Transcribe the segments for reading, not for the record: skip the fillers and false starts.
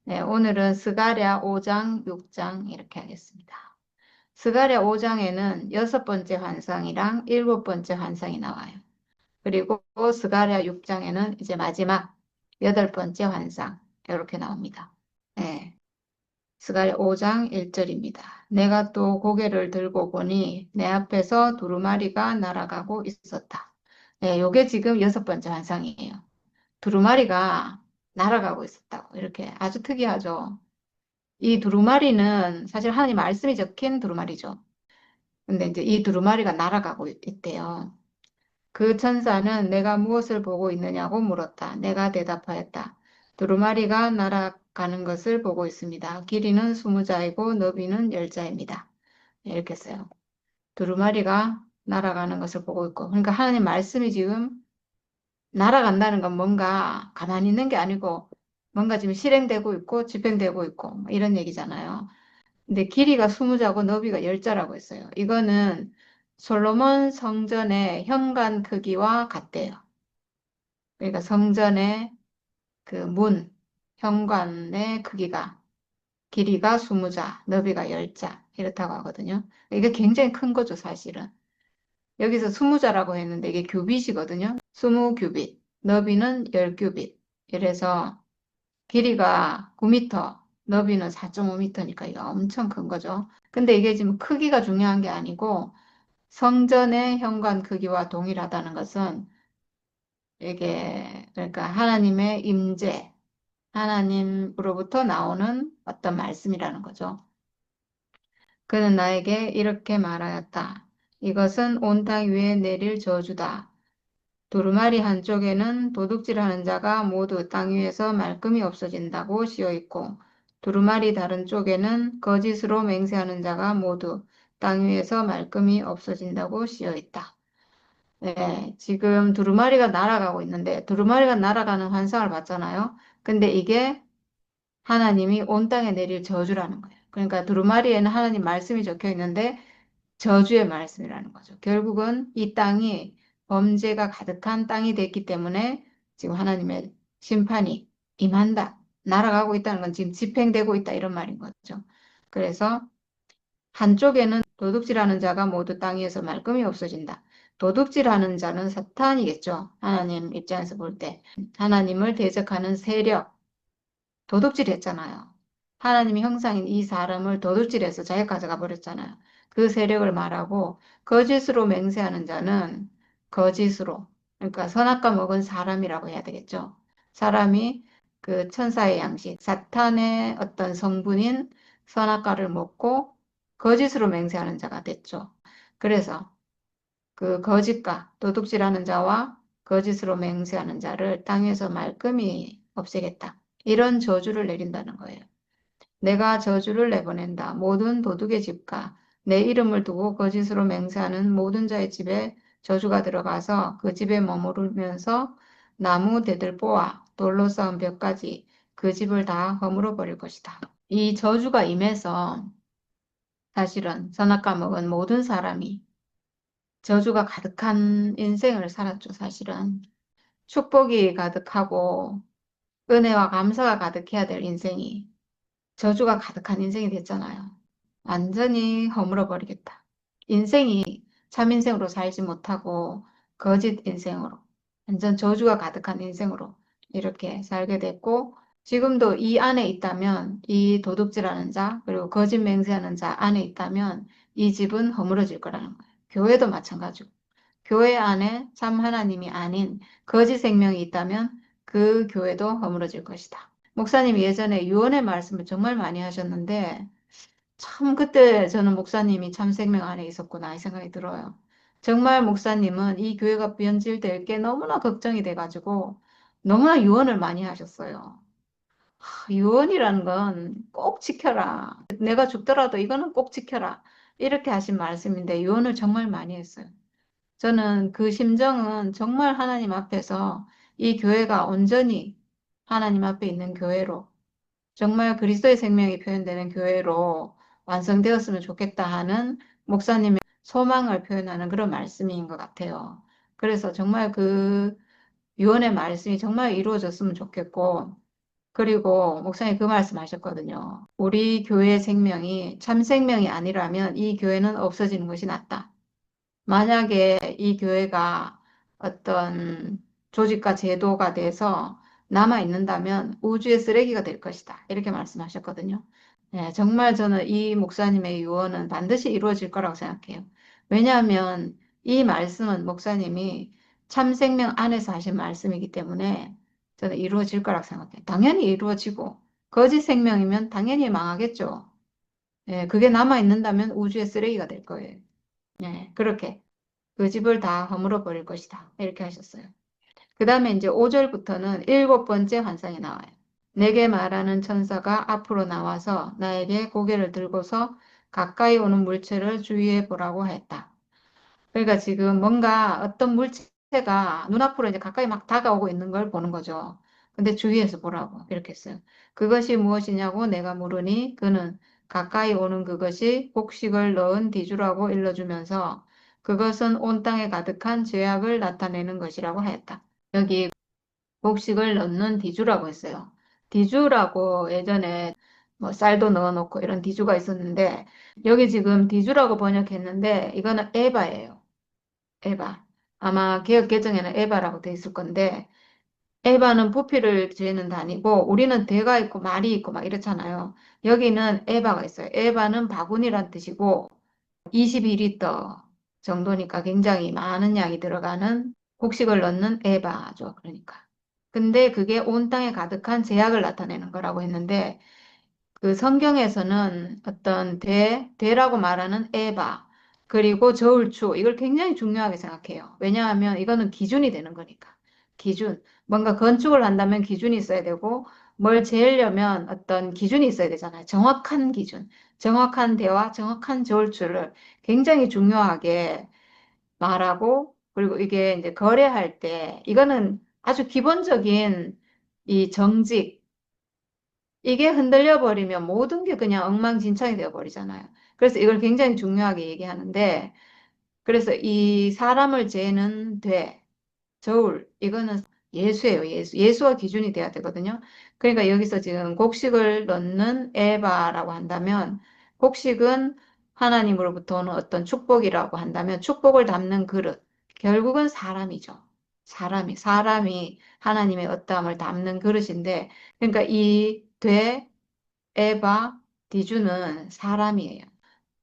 네, 오늘은 스가랴 5장, 6장 이렇게 하겠습니다. 스가랴 5장에는 여섯 번째 환상이랑 일곱 번째 환상이 나와요. 그리고 스가랴 6장에는 이제 마지막 여덟 번째 환상 이렇게 나옵니다. 네, 스가랴 5장 1절입니다. 내가 또 고개를 들고 보니 내 앞에서 두루마리가 날아가고 있었다. 네, 요게 지금 여섯 번째 환상이에요. 두루마리가 날아가고 있었다고 이렇게 아주 특이하죠. 이 두루마리는 사실 하나님 말씀이 적힌 두루마리죠. 근데 이제 이 두루마리가 날아가고 있대요. 그 천사는 내가 무엇을 보고 있느냐고 물었다. 내가 대답하였다. 두루마리가 날아가는 것을 보고 있습니다. 길이는 20자이고 너비는 10자입니다. 이렇게 써요. 두루마리가 날아가는 것을 보고 있고. 그러니까 하나님 말씀이 지금 날아간다는 건 뭔가 가만히 있는 게 아니고 뭔가 지금 실행되고 있고 집행되고 있고 뭐 이런 얘기잖아요. 근데 길이가 20자고 너비가 10자라고 했어요. 이거는 솔로몬 성전의 현관 크기와 같대요. 그러니까 성전의 그 문, 현관의 크기가 길이가 20자, 너비가 10자 이렇다고 하거든요. 이게 굉장히 큰 거죠, 사실은. 여기서 20자라고 했는데 이게 규빗이거든요. 20규빗, 너비는 10규빗. 이래서 길이가 9m, 너비는 4.5m니까 이거 엄청 큰 거죠. 근데 이게 지금 크기가 중요한 게 아니고 성전의 현관 크기와 동일하다는 것은 이게 그러니까 하나님의 임재, 하나님으로부터 나오는 어떤 말씀이라는 거죠. 그는 나에게 이렇게 말하였다. 이것은 온 땅 위에 내릴 저주다. 두루마리 한쪽에는 도둑질하는 자가 모두 땅 위에서 말끔히 없어진다고 씌어 있고 두루마리 다른 쪽에는 거짓으로 맹세하는 자가 모두 땅 위에서 말끔히 없어진다고 씌어 있다. 네, 지금 두루마리가 날아가고 있는데 두루마리가 날아가는 환상을 봤잖아요. 근데 이게 하나님이 온 땅에 내릴 저주라는 거예요. 그러니까 두루마리에는 하나님 말씀이 적혀 있는데 저주의 말씀이라는 거죠. 결국은 이 땅이 범죄가 가득한 땅이 됐기 때문에 지금 하나님의 심판이 임한다. 날아가고 있다는 건 지금 집행되고 있다 이런 말인 거죠. 그래서 한쪽에는 도둑질하는 자가 모두 땅 위에서 말끔히 없어진다. 도둑질하는 자는 사탄이겠죠. 하나님 입장에서 볼 때. 하나님을 대적하는 세력, 도둑질했잖아요. 하나님의 형상인 이 사람을 도둑질해서 자기가 가져가 버렸잖아요. 그 세력을 말하고 거짓으로 맹세하는 자는 거짓으로 그러니까 선악과 먹은 사람이라고 해야 되겠죠. 사람이 그 천사의 양식, 사탄의 어떤 성분인 선악과를 먹고 거짓으로 맹세하는 자가 됐죠. 그래서 그 거짓과 도둑질하는 자와 거짓으로 맹세하는 자를 땅에서 말끔히 없애겠다. 이런 저주를 내린다는 거예요. 내가 저주를 내보낸다. 모든 도둑의 집과 내 이름을 두고 거짓으로 맹세하는 모든 자의 집에 저주가 들어가서 그 집에 머무르면서 나무 대들보와 돌로 쌓은 벽까지 그 집을 다 허물어 버릴 것이다. 이 저주가 임해서 사실은 선악과 먹은 모든 사람이 저주가 가득한 인생을 살았죠, 사실은. 축복이 가득하고 은혜와 감사가 가득해야 될 인생이 저주가 가득한 인생이 됐잖아요. 완전히 허물어버리겠다. 인생이 참 인생으로 살지 못하고 거짓 인생으로, 완전 저주가 가득한 인생으로 이렇게 살게 됐고, 지금도 이 안에 있다면, 이 도둑질하는 자, 그리고 거짓 맹세하는 자 안에 있다면, 이 집은 허물어질 거라는 거예요. 교회도 마찬가지고. 교회 안에 참 하나님이 아닌 거짓 생명이 있다면 그 교회도 허물어질 것이다. 목사님이 예전에 유언의 말씀을 정말 많이 하셨는데 참 그때 저는 목사님이 참 생명 안에 있었구나 이 생각이 들어요. 정말 목사님은 이 교회가 변질될 게 너무나 걱정이 돼가지고 너무나 유언을 많이 하셨어요. 유언이라는 건 꼭 지켜라. 내가 죽더라도 이거는 꼭 지켜라. 이렇게 하신 말씀인데 유언을 정말 많이 했어요. 저는 그 심정은 정말 하나님 앞에서 이 교회가 온전히 하나님 앞에 있는 교회로 정말 그리스도의 생명이 표현되는 교회로 완성되었으면 좋겠다 하는 목사님의 소망을 표현하는 그런 말씀인 것 같아요. 그래서 정말 그 유언의 말씀이 정말 이루어졌으면 좋겠고 그리고 목사님 그 말씀하셨거든요. 우리 교회 생명이 참 생명이 아니라면 이 교회는 없어지는 것이 낫다. 만약에 이 교회가 어떤 조직과 제도가 돼서 남아 있는다면 우주의 쓰레기가 될 것이다. 이렇게 말씀하셨거든요. 네, 정말 저는 이 목사님의 유언은 반드시 이루어질 거라고 생각해요. 왜냐하면 이 말씀은 목사님이 참 생명 안에서 하신 말씀이기 때문에 저는 이루어질 거라고 생각해요. 당연히 이루어지고 거짓 생명이면 당연히 망하겠죠. 예, 그게 남아 있는다면 우주의 쓰레기가 될 거예요. 예, 그렇게. 그 집을 다 허물어 버릴 것이다. 이렇게 하셨어요. 그 다음에 이제 5절부터는 일곱 번째 환상이 나와요. 내게 말하는 천사가 앞으로 나와서 나에게 고개를 들고서 가까이 오는 물체를 주의해 보라고 했다. 그러니까 지금 뭔가 어떤 물체가 눈앞으로 이제 가까이 막 다가오고 있는 걸 보는 거죠. 근데 주위에서 보라고 이렇게 했어요. 그것이 무엇이냐고 내가 물으니 그는 가까이 오는 그것이 곡식을 넣은 뒤주라고 일러주면서 그것은 온 땅에 가득한 죄악을 나타내는 것이라고 하였다. 여기 곡식을 넣는 뒤주라고 했어요. 뒤주라고 예전에 뭐 쌀도 넣어놓고 이런 뒤주가 있었는데 여기 지금 뒤주라고 번역했는데 이거는 에바예요. 에바. 아마 개역 개정에는 에바라고 돼 있을 건데, 에바는 부피를 재는 단위고, 우리는 대가 있고 말이 있고 막 이렇잖아요. 여기는 에바가 있어요. 에바는 바구니란 뜻이고, 22리터 정도니까 굉장히 많은 양이 들어가는 곡식을 넣는 에바죠. 그러니까. 근데 그게 온 땅에 가득한 제약을 나타내는 거라고 했는데, 그 성경에서는 어떤 대라고 말하는 에바, 그리고 저울추, 이걸 굉장히 중요하게 생각해요. 왜냐하면 이거는 기준이 되는 거니까. 기준. 뭔가 건축을 한다면 기준이 있어야 되고, 뭘 재려면 어떤 기준이 있어야 되잖아요. 정확한 기준. 정확한 대와 정확한 저울추를 굉장히 중요하게 말하고, 그리고 이게 이제 거래할 때, 이거는 아주 기본적인 이 정직, 이게 흔들려 버리면 모든 게 그냥 엉망진창이 되어 버리잖아요. 그래서 이걸 굉장히 중요하게 얘기하는데, 그래서 이 사람을 재는 돼, 저울, 이거는 예수예요, 예수. 예수가 기준이 돼야 되거든요. 그러니까 여기서 지금 곡식을 넣는 에바라고 한다면, 곡식은 하나님으로부터 오는 어떤 축복이라고 한다면, 축복을 담는 그릇, 결국은 사람이죠. 사람이 하나님의 어떠함을 담는 그릇인데, 그러니까 이 에바, 디주는 사람이에요.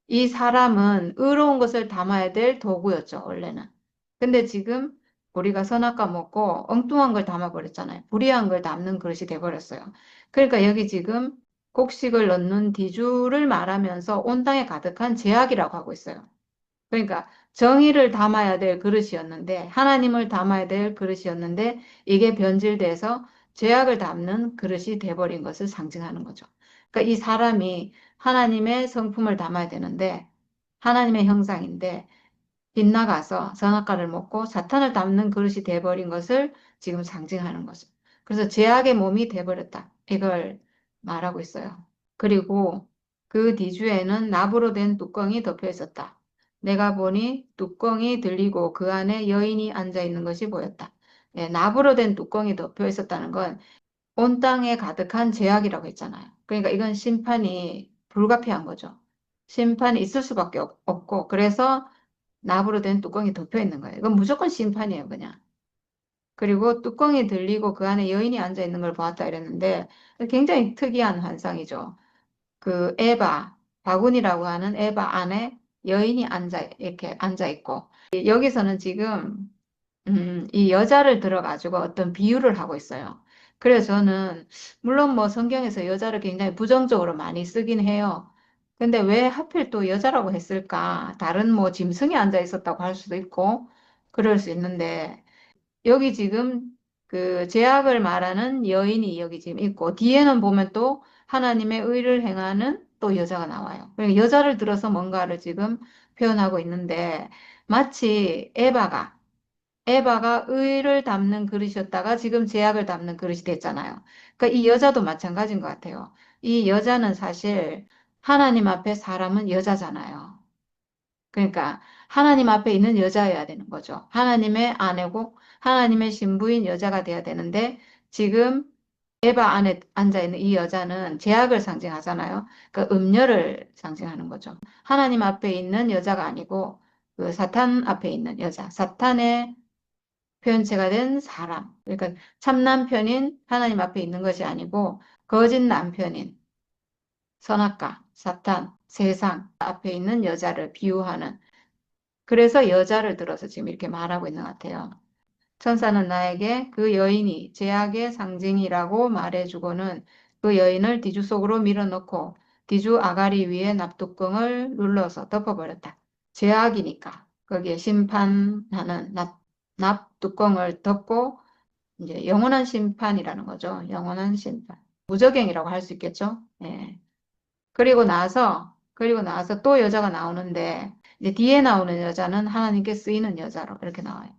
이 사람은 의로운 것을 담아야 될 도구였죠, 원래는. 근데 지금 우리가 선악과 먹고 엉뚱한 걸 담아버렸잖아요. 불의한 걸 담는 그릇이 돼버렸어요. 그러니까 여기 지금 곡식을 넣는 디주를 말하면서 온 땅에 가득한 죄악이라고 하고 있어요. 그러니까 정의를 담아야 될 그릇이었는데, 하나님을 담아야 될 그릇이었는데, 이게 변질돼서 죄악을 담는 그릇이 돼버린 것을 상징하는 거죠. 그러니까 이 사람이 하나님의 성품을 담아야 되는데, 하나님의 형상인데, 빗나가서 선악과를 먹고 사탄을 담는 그릇이 돼버린 것을 지금 상징하는 거죠. 그래서 죄악의 몸이 돼버렸다. 이걸 말하고 있어요. 그리고 그 뒤주에는 납으로 된 뚜껑이 덮여 있었다. 내가 보니 뚜껑이 들리고 그 안에 여인이 앉아 있는 것이 보였다. 예, 납으로 된 뚜껑이 덮여 있었다는 건 온 땅에 가득한 죄악이라고 했잖아요. 그러니까 이건 심판이 불가피한 거죠. 심판이 있을 수밖에 없고, 그래서 납으로 된 뚜껑이 덮여 있는 거예요. 이건 무조건 심판이에요, 그냥. 그리고 뚜껑이 들리고 그 안에 여인이 앉아 있는 걸 보았다 이랬는데 굉장히 특이한 환상이죠. 그 바구니라고 하는 에바 안에 여인이 이렇게 앉아 있고, 여기서는 지금 이 여자를 들어가지고 어떤 비유를 하고 있어요. 그래서 저는, 물론 뭐 성경에서 여자를 굉장히 부정적으로 많이 쓰긴 해요. 근데 왜 하필 또 여자라고 했을까? 다른 뭐 짐승이 앉아 있었다고 할 수도 있고, 그럴 수 있는데, 여기 지금 그 제약을 말하는 여인이 여기 지금 있고, 뒤에는 보면 또 하나님의 의를 행하는 또 여자가 나와요. 그러니까 여자를 들어서 뭔가를 지금 표현하고 있는데, 마치 에바가 의를 담는 그릇이었다가 지금 제약을 담는 그릇이 됐잖아요. 그러니까 이 여자도 마찬가지인 것 같아요. 이 여자는 사실 하나님 앞에 사람은 여자잖아요. 그러니까 하나님 앞에 있는 여자여야 되는 거죠. 하나님의 아내고 하나님의 신부인 여자가 돼야 되는데 지금 에바 안에 앉아있는 이 여자는 제약을 상징하잖아요. 그 음녀를 상징하는 거죠. 하나님 앞에 있는 여자가 아니고 그 사탄 앞에 있는 여자, 사탄의 표현체가 된 사람. 그러니까 참 남편인 하나님 앞에 있는 것이 아니고 거짓 남편인 선악과, 사탄, 세상 앞에 있는 여자를 비유하는 그래서 여자를 들어서 지금 이렇게 말하고 있는 것 같아요. 천사는 나에게 그 여인이 제약의 상징이라고 말해주고는 그 여인을 뒤주 속으로 밀어넣고 뒤주 아가리 위에 납뚜껑을 눌러서 덮어버렸다. 제약이니까 거기에 심판하는 납뚜껑을 덮고 이제 영원한 심판이라는 거죠. 영원한 심판. 무적행이라고 할 수 있겠죠. 예. 그리고 나서 또 여자가 나오는데, 이제 뒤에 나오는 여자는 하나님께 쓰이는 여자로 이렇게 나와요.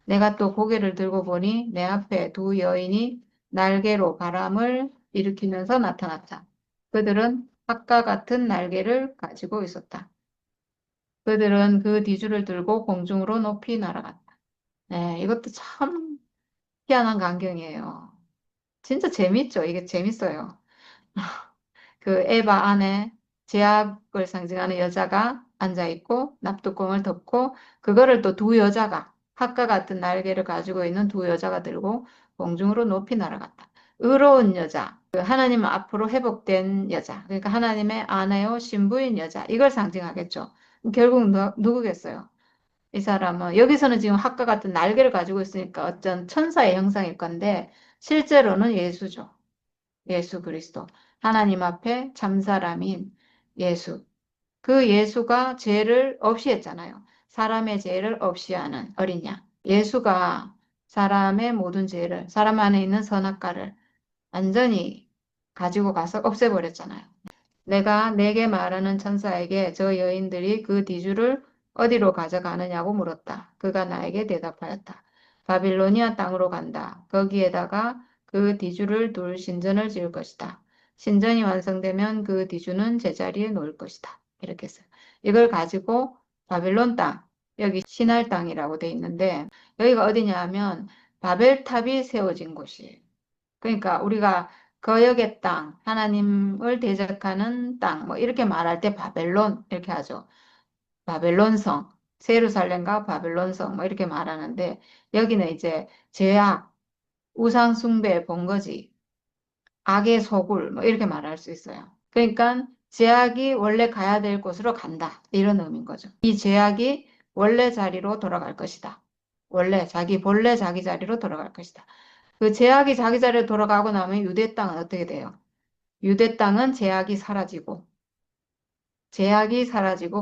내가 또 고개를 들고 보니 내 앞에 두 여인이 날개로 바람을 일으키면서 나타났다. 그들은 학과 같은 날개를 가지고 있었다. 그들은 그 뒤줄을 들고 공중으로 높이 날아갔다. 네, 이것도 참 희한한 광경이에요. 진짜 재밌죠? 이게 재밌어요. 그 에바 안에 제약을 상징하는 여자가 앉아있고 납뚜껑을 덮고 그거를 또 두 여자가 학과 같은 날개를 가지고 있는 두 여자가 들고 공중으로 높이 날아갔다. 의로운 여자, 그 하나님 앞으로 회복된 여자, 그러니까 하나님의 아내요 신부인 여자 이걸 상징하겠죠. 결국 누구겠어요? 이 사람은 여기서는 지금 학과 같은 날개를 가지고 있으니까 어떤 천사의 형상일 건데 실제로는 예수죠. 예수 그리스도. 하나님 앞에 참 사람인 예수. 그 예수가 죄를 없이 했잖아요. 사람의 죄를 없이 하는 어린 양. 예수가 사람의 모든 죄를, 사람 안에 있는 선악과를 완전히 가지고 가서 없애버렸잖아요. 내가 내게 말하는 천사에게 저 여인들이 그 뒤주를 어디로 가져가느냐고 물었다. 그가 나에게 대답하였다. 바빌로니아 땅으로 간다. 거기에다가 그 뒤주를 둘 신전을 지을 것이다. 신전이 완성되면 그 뒤주는 제자리에 놓을 것이다. 이렇게 했어요. 이걸 가지고 바빌론 땅, 여기 신할 땅이라고 돼 있는데 여기가 어디냐 하면 바벨탑이 세워진 곳이에요. 그러니까 우리가 거역의 땅, 하나님을 대적하는 땅, 뭐 이렇게 말할 때 바벨론 이렇게 하죠. 바벨론성, 세루살렘과 바벨론성 뭐 이렇게 말하는데 여기는 이제 죄악, 우상 숭배, 본거지, 악의 소굴 뭐 이렇게 말할 수 있어요. 그러니까 죄악이 원래 가야 될 곳으로 간다 이런 의미인 거죠. 이 죄악이 원래 자리로 돌아갈 것이다. 원래 자기 본래 자기 자리로 돌아갈 것이다. 그 제약이 자기 자리로 돌아가고 나면 유대 땅은 어떻게 돼요? 유대 땅은 제약이 사라지고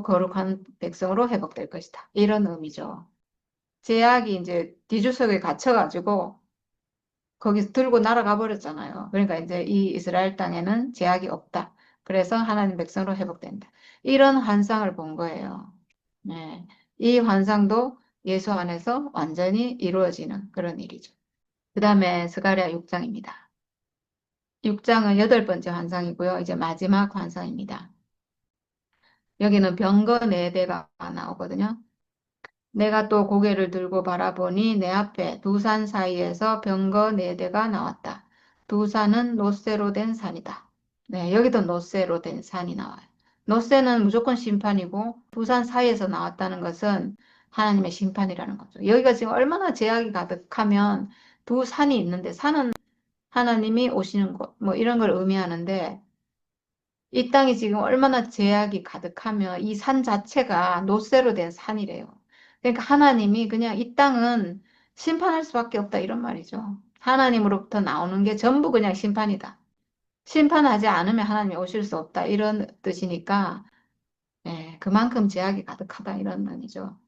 거룩한 백성으로 회복될 것이다. 이런 의미죠. 제약이 이제 뒤주석에 갇혀가지고 거기서 들고 날아가 버렸잖아요. 그러니까 이제 이 이스라엘 땅에는 제약이 없다. 그래서 하나님 백성으로 회복된다. 이런 환상을 본 거예요. 네. 이 환상도 예수 안에서 완전히 이루어지는 그런 일이죠. 그 다음에 스가랴 6장입니다. 6장은 여덟 번째 환상이고요. 이제 마지막 환상입니다. 여기는 병거 네 대가 나오거든요. 내가 또 고개를 들고 바라보니 내 앞에 두 산 사이에서 병거 네 대가 나왔다. 두 산은 노쇠로 된 산이다. 네, 여기도 노쇠로 된 산이 나와요. 노쇠는 무조건 심판이고 두 산 사이에서 나왔다는 것은 하나님의 심판이라는 거죠. 여기가 지금 얼마나 제약이 가득하면 두 산이 있는데 산은 하나님이 오시는 곳, 뭐 이런 걸 의미하는데 이 땅이 지금 얼마나 제약이 가득하며 이 산 자체가 노쇠로 된 산이래요. 그러니까 하나님이 그냥 이 땅은 심판할 수밖에 없다 이런 말이죠. 하나님으로부터 나오는 게 전부 그냥 심판이다. 심판하지 않으면 하나님이 오실 수 없다 이런 뜻이니까 예, 그만큼 제약이 가득하다 이런 말이죠.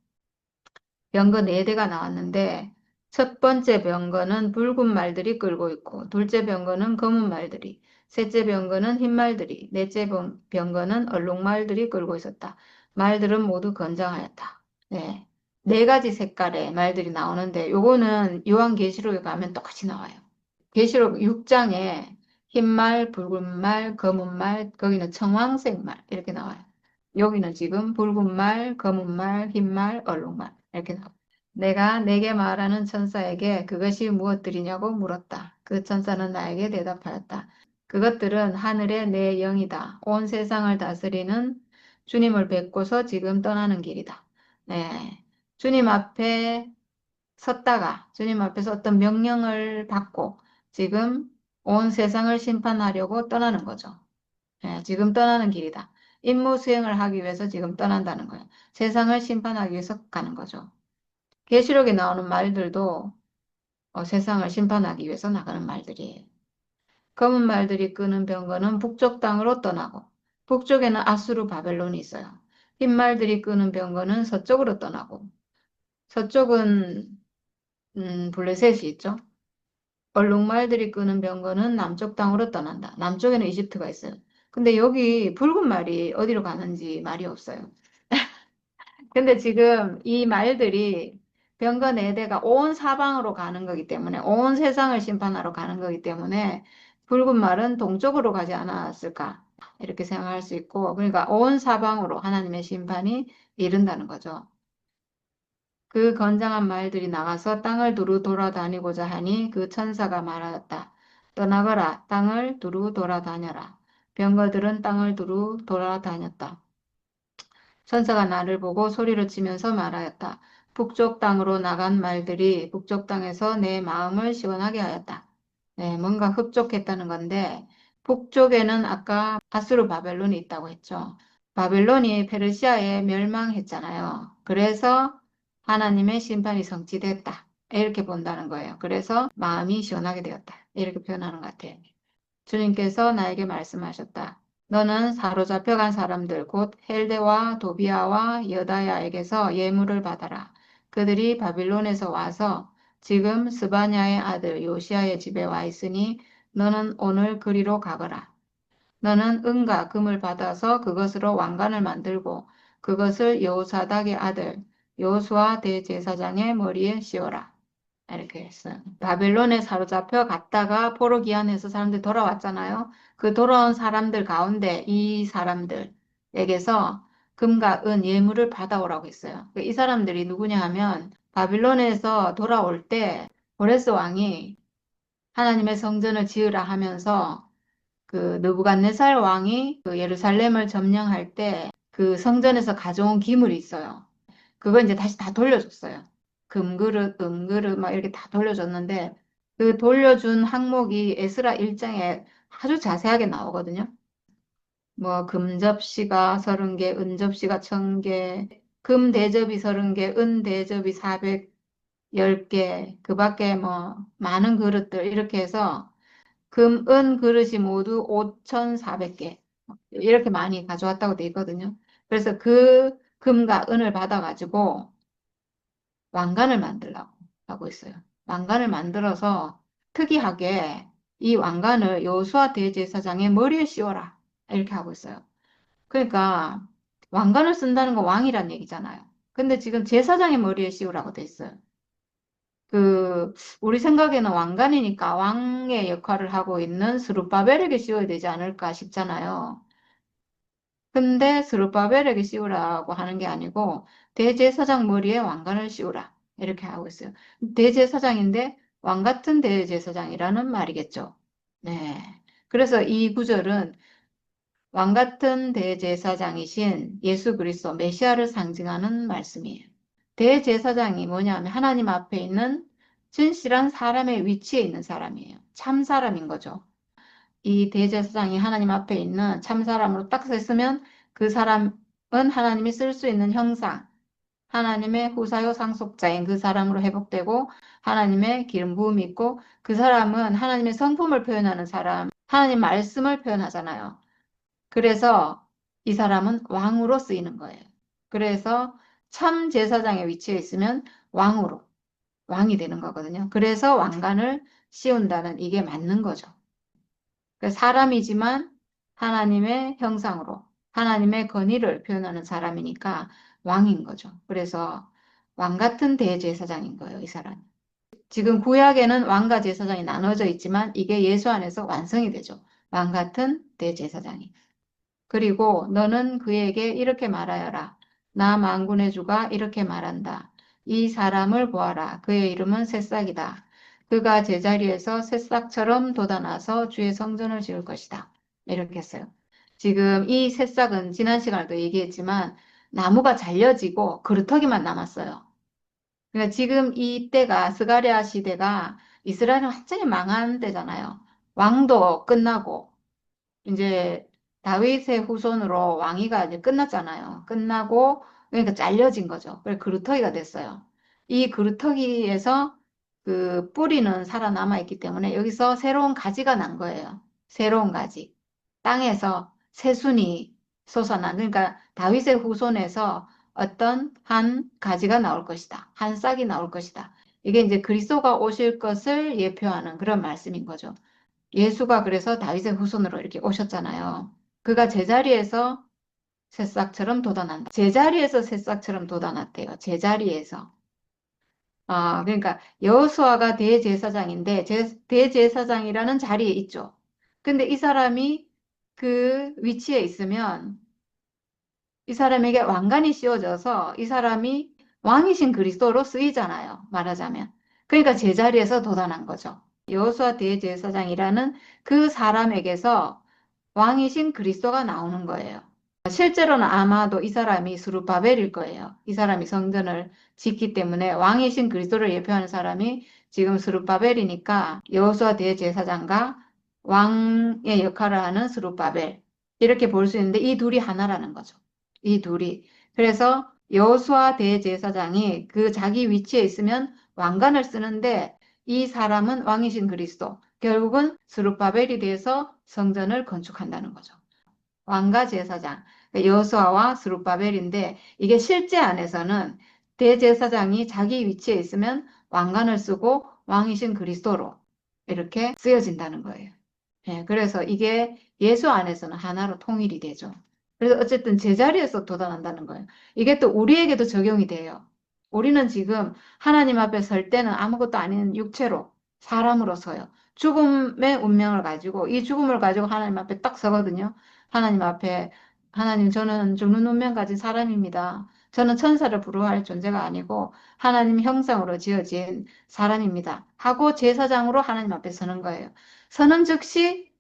병거 네 대가 나왔는데 첫 번째 병거는 붉은 말들이 끌고 있고 둘째 병거는 검은 말들이 셋째 병거는 흰 말들이 넷째 병거는 얼룩말들이 끌고 있었다. 말들은 모두 건장하였다. 네. 네 가지 색깔의 말들이 나오는데 요거는 요한계시록에 가면 똑같이 나와요. 계시록 6장에 흰 말, 붉은 말, 검은 말, 거기는 청황색 말 이렇게 나와요. 여기는 지금 붉은 말, 검은 말, 흰 말, 얼룩말 이렇게 나와요. 내가 내게 말하는 천사에게 그것이 무엇들이냐고 물었다. 그 천사는 나에게 대답하였다. 그것들은 하늘의 내 영이다. 온 세상을 다스리는 주님을 뵙고서 지금 떠나는 길이다. 네. 주님 앞에 섰다가 주님 앞에서 어떤 명령을 받고 지금 온 세상을 심판하려고 떠나는 거죠. 예, 지금 떠나는 길이다. 임무 수행을 하기 위해서 지금 떠난다는 거예요. 세상을 심판하기 위해서 가는 거죠. 계시록에 나오는 말들도 세상을 심판하기 위해서 나가는 말들이에요. 검은 말들이 끄는 병거는 북쪽 땅으로 떠나고 북쪽에는 아수르 바벨론이 있어요. 흰 말들이 끄는 병거는 서쪽으로 떠나고 서쪽은 블레셋이 있죠. 얼룩말들이 끄는 병거는 남쪽 땅으로 떠난다. 남쪽에는 이집트가 있어요. 근데 여기 붉은 말이 어디로 가는지 말이 없어요. 근데 지금 이 말들이 병거 4대가 온 사방으로 가는 거기 때문에 온 세상을 심판하러 가는 거기 때문에 붉은 말은 동쪽으로 가지 않았을까 이렇게 생각할 수 있고 그러니까 온 사방으로 하나님의 심판이 이른다는 거죠. 그 건장한 말들이 나가서 땅을 두루 돌아다니고자 하니 그 천사가 말하였다. 떠나거라 땅을 두루 돌아다녀라. 병거들은 땅을 두루 돌아다녔다. 천사가 나를 보고 소리를 치면서 말하였다. 북쪽 땅으로 나간 말들이 북쪽 땅에서 내 마음을 시원하게 하였다. 네, 뭔가 흡족했다는 건데 북쪽에는 아까 아수르 바벨론이 있다고 했죠. 바벨론이 페르시아에 멸망했잖아요. 그래서 하나님의 심판이 성취됐다. 이렇게 본다는 거예요. 그래서 마음이 시원하게 되었다. 이렇게 표현하는 것 같아요. 주님께서 나에게 말씀하셨다. 너는 사로잡혀간 사람들 곧 헬데와 도비아와 여다야에게서 예물을 받아라. 그들이 바빌론에서 와서 지금 스바냐의 아들 요시아의 집에 와 있으니 너는 오늘 그리로 가거라. 너는 은과 금을 받아서 그것으로 왕관을 만들고 그것을 여호사닥의 아들 여호수아 대제사장의 머리에 씌워라. 이렇게 했어요. 바벨론에 사로잡혀 갔다가 포로 기한에서 사람들이 돌아왔잖아요. 그 돌아온 사람들 가운데 이 사람들에게서 금과 은 예물을 받아오라고 했어요. 이 사람들이 누구냐 하면 바빌론에서 돌아올 때 고레스 왕이 하나님의 성전을 지으라 하면서 그 느부갓네살 왕이 그 예루살렘을 점령할 때 그 성전에서 가져온 기물이 있어요. 그거 이제 다시 다 돌려줬어요. 금그릇, 은그릇 막 이렇게 다 돌려줬는데 그 돌려준 항목이 에스라 1장에 아주 자세하게 나오거든요. 뭐 금접시가 30개, 은접시가 1000개, 금 대접이 30개, 은 대접이 410개, 그 밖에 뭐 많은 그릇들 이렇게 해서 금, 은 그릇이 모두 5,400개 이렇게 많이 가져왔다고 돼 있거든요. 그래서 그 금과 은을 받아가지고 왕관을 만들라고 하고 있어요. 왕관을 만들어서 특이하게 이 왕관을 여호수아 대제사장의 머리에 씌워라. 이렇게 하고 있어요. 그러니까 왕관을 쓴다는 건 왕이란 얘기잖아요. 근데 지금 제사장의 머리에 씌우라고 돼 있어요. 우리 생각에는 왕관이니까 왕의 역할을 하고 있는 스룹바벨에게 씌워야 되지 않을까 싶잖아요. 근데 스룹바벨에게 씌우라고 하는 게 아니고 대제사장 머리에 왕관을 씌우라 이렇게 하고 있어요. 대제사장인데 왕 같은 대제사장이라는 말이겠죠. 네. 그래서 이 구절은 왕 같은 대제사장이신 예수 그리스도 메시아를 상징하는 말씀이에요. 대제사장이 뭐냐면 하나님 앞에 있는 진실한 사람의 위치에 있는 사람이에요. 참 사람인 거죠. 이 대제사장이 하나님 앞에 있는 참 사람으로 딱 셌으면 그 사람은 하나님이 쓸 수 있는 형상, 하나님의 후사요 상속자인 그 사람으로 회복되고 하나님의 기름 부음이 있고 그 사람은 하나님의 성품을 표현하는 사람, 하나님 말씀을 표현하잖아요. 그래서 이 사람은 왕으로 쓰이는 거예요. 그래서 참 제사장의 위치에 있으면 왕이 되는 거거든요. 그래서 왕관을 씌운다는 이게 맞는 거죠. 사람이지만 하나님의 형상으로 하나님의 권위를 표현하는 사람이니까 왕인 거죠. 그래서 왕 같은 대제사장인 거예요, 이 사람. 지금 구약에는 왕과 제사장이 나눠져 있지만 이게 예수 안에서 완성이 되죠. 왕 같은 대제사장이. 그리고 너는 그에게 이렇게 말하여라. 나 만군의 주가 이렇게 말한다. 이 사람을 보아라. 그의 이름은 새싹이다. 그가 제자리에서 새싹처럼 돋아나서 주의 성전을 지을 것이다. 이렇게 했어요. 지금 이 새싹은 지난 시간에도 얘기했지만 나무가 잘려지고 그루터기만 남았어요. 그러니까 지금 이때가 스가랴 시대가 이스라엘은 완전히 망한 때잖아요. 왕도 끝나고 이제 다윗의 후손으로 왕위가 이제 끝났잖아요. 끝나고 그러니까 잘려진 거죠. 그래서 그루터기가 됐어요. 이 그루터기에서 그 뿌리는 살아남아 있기 때문에 여기서 새로운 가지가 난 거예요. 새로운 가지. 땅에서 새순이 솟아난 그러니까 다윗의 후손에서 어떤 한 가지가 나올 것이다. 한 싹이 나올 것이다. 이게 이제 그리스도가 오실 것을 예표하는 그런 말씀인 거죠. 예수가 그래서 다윗의 후손으로 이렇게 오셨잖아요. 그가 제자리에서 새싹처럼 돋아난다. 제자리에서 새싹처럼 돋아났대요. 제자리에서. 아, 그러니까 여호수아가 대제사장인데 대제사장이라는 자리에 있죠. 근데 이 사람이 그 위치에 있으면 이 사람에게 왕관이 씌워져서 이 사람이 왕이신 그리스도로 쓰이잖아요. 말하자면. 그러니까 제자리에서 돋아난 거죠. 여호수아 대제사장이라는 그 사람에게서 왕이신 그리스도가 나오는 거예요. 실제로는 아마도 이 사람이 스룹바벨일 거예요. 이 사람이 성전을 짓기 때문에 왕이신 그리스도를 예표하는 사람이 지금 스룹바벨이니까 여호수아 대제사장과 왕의 역할을 하는 스룹바벨 이렇게 볼 수 있는데 이 둘이 하나라는 거죠. 이 둘이. 그래서 여호수아 대제사장이 그 자기 위치에 있으면 왕관을 쓰는데 이 사람은 왕이신 그리스도. 결국은 스룹바벨이 돼서 성전을 건축한다는 거죠. 왕과 제사장, 여호수아와 스룹바벨인데 이게 실제 안에서는 대제사장이 자기 위치에 있으면 왕관을 쓰고 왕이신 그리스도로 이렇게 쓰여진다는 거예요. 예, 그래서 이게 예수 안에서는 하나로 통일이 되죠. 그래서 어쨌든 제자리에서 돋아난다는 거예요. 이게 또 우리에게도 적용이 돼요. 우리는 지금 하나님 앞에 설 때는 아무것도 아닌 육체로 사람으로서요. 죽음의 운명을 가지고 이 죽음을 가지고 하나님 앞에 딱 서거든요. 하나님 앞에 하나님 저는 죽는 운명 가진 사람입니다. 저는 천사를 부러워할 존재가 아니고 하나님 형상으로 지어진 사람입니다. 하고 제사장으로 하나님 앞에 서는 거예요. 서는 즉시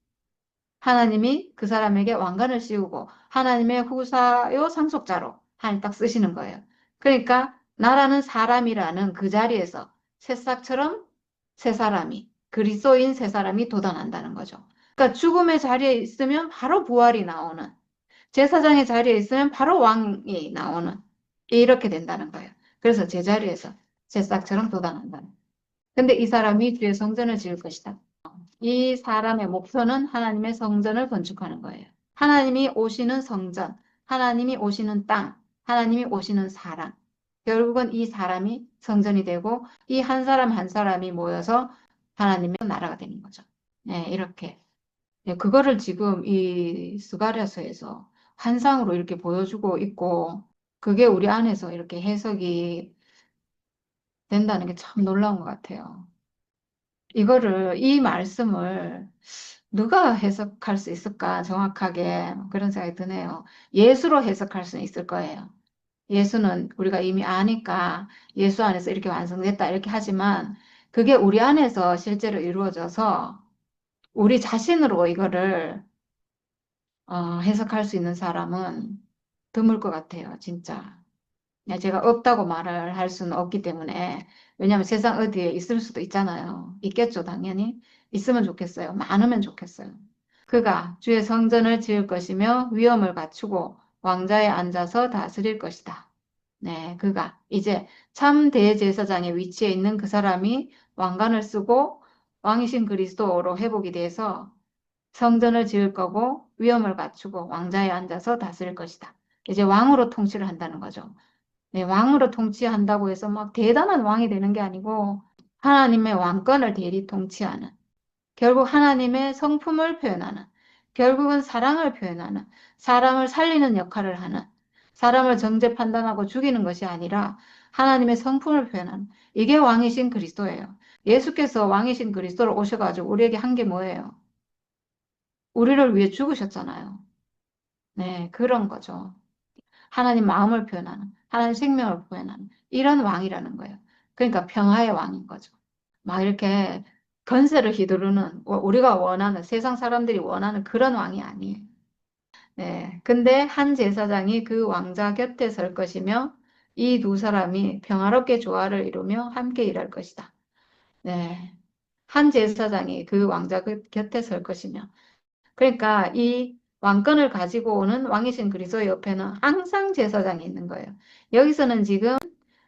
하나님이 그 사람에게 왕관을 씌우고 하나님의 후사요 상속자로 하나님 딱 쓰시는 거예요. 그러니까 나라는 사람이라는 그 자리에서 새싹처럼 새 사람이 그리스도인 새 사람이 돋아난다는 거죠. 그러니까 죽음의 자리에 있으면 바로 부활이 나오는 제사장의 자리에 있으면 바로 왕이 나오는 이렇게 된다는 거예요. 그래서 제자리에서 새싹처럼 돋아난다는. 근데 이 사람이 주의 성전을 지을 것이다. 이 사람의 목표는 하나님의 성전을 건축하는 거예요. 하나님이 오시는 성전, 하나님이 오시는 땅, 하나님이 오시는 사람. 결국은 이 사람이 성전이 되고 이 한 사람 한 사람이 모여서 하나님의 나라가 되는 거죠. 네, 이렇게. 네, 그거를 지금 이 스가랴서에서 환상으로 이렇게 보여주고 있고 그게 우리 안에서 이렇게 해석이 된다는 게 참 놀라운 것 같아요. 이 말씀을 누가 해석할 수 있을까? 정확하게 그런 생각이 드네요. 예수로 해석할 수 있을 거예요. 예수는 우리가 이미 아니까 예수 안에서 이렇게 완성됐다 이렇게 하지만 그게 우리 안에서 실제로 이루어져서 우리 자신으로 이거를 해석할 수 있는 사람은 드물 것 같아요, 진짜. 제가 없다고 말을 할 수는 없기 때문에 왜냐하면 세상 어디에 있을 수도 있잖아요. 있겠죠, 당연히. 있으면 좋겠어요. 많으면 좋겠어요. 그가 주의 성전을 지을 것이며 위엄을 갖추고 왕자에 앉아서 다스릴 것이다. 네, 그가 이제 참 대제사장의 위치에 있는 그 사람이 왕관을 쓰고 왕이신 그리스도로 회복이 돼서 성전을 지을 거고 위엄을 갖추고 왕자에 앉아서 다스릴 것이다. 이제 왕으로 통치를 한다는 거죠. 네, 왕으로 통치한다고 해서 막 대단한 왕이 되는 게 아니고 하나님의 왕권을 대리 통치하는 결국 하나님의 성품을 표현하는 결국은 사랑을 표현하는 사람을 살리는 역할을 하는 사람을 정죄 판단하고 죽이는 것이 아니라 하나님의 성품을 표현하는 이게 왕이신 그리스도예요. 예수께서 왕이신 그리스도로 오셔가지고 우리에게 한 게 뭐예요? 우리를 위해 죽으셨잖아요. 네, 그런 거죠. 하나님 마음을 표현하는, 하나님 생명을 표현하는 이런 왕이라는 거예요. 그러니까 평화의 왕인 거죠. 막 이렇게 건세를 휘두르는 우리가 원하는 세상 사람들이 원하는 그런 왕이 아니에요. 네. 근데 한 제사장이 그 왕자 곁에 설 것이며 이 두 사람이 평화롭게 조화를 이루며 함께 일할 것이다. 네. 한 제사장이 그 왕자 곁에 설 것이며 그러니까 이 왕권을 가지고 오는 왕이신 그리스도 옆에는 항상 제사장이 있는 거예요. 여기서는 지금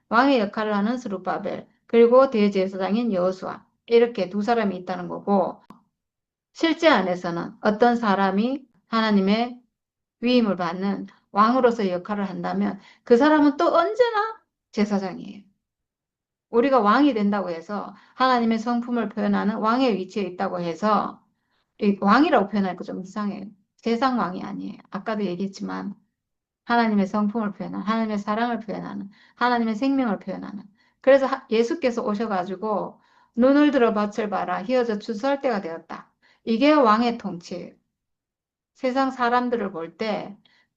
왕의 역할을 하는 스룹바벨 그리고 대제사장인 여호수아 이렇게 두 사람이 있다는 거고 실제 안에서는 어떤 사람이 하나님의 위임을 받는 왕으로서의 역할을 한다면 그 사람은 또 언제나 제사장이에요. 우리가 왕이 된다고 해서 하나님의 성품을 표현하는 왕의 위치에 있다고 해서 이 왕이라고 표현하니까 좀 이상해요. 세상 왕이 아니에요. 아까도 얘기했지만 하나님의 성품을 표현하는 하나님의 사랑을 표현하는 하나님의 생명을 표현하는 그래서 예수께서 오셔가지고 눈을 들어 밭을 봐라 휘어져 추수할 때가 되었다. 이게 왕의 통치예요. 세상 사람들을 볼 때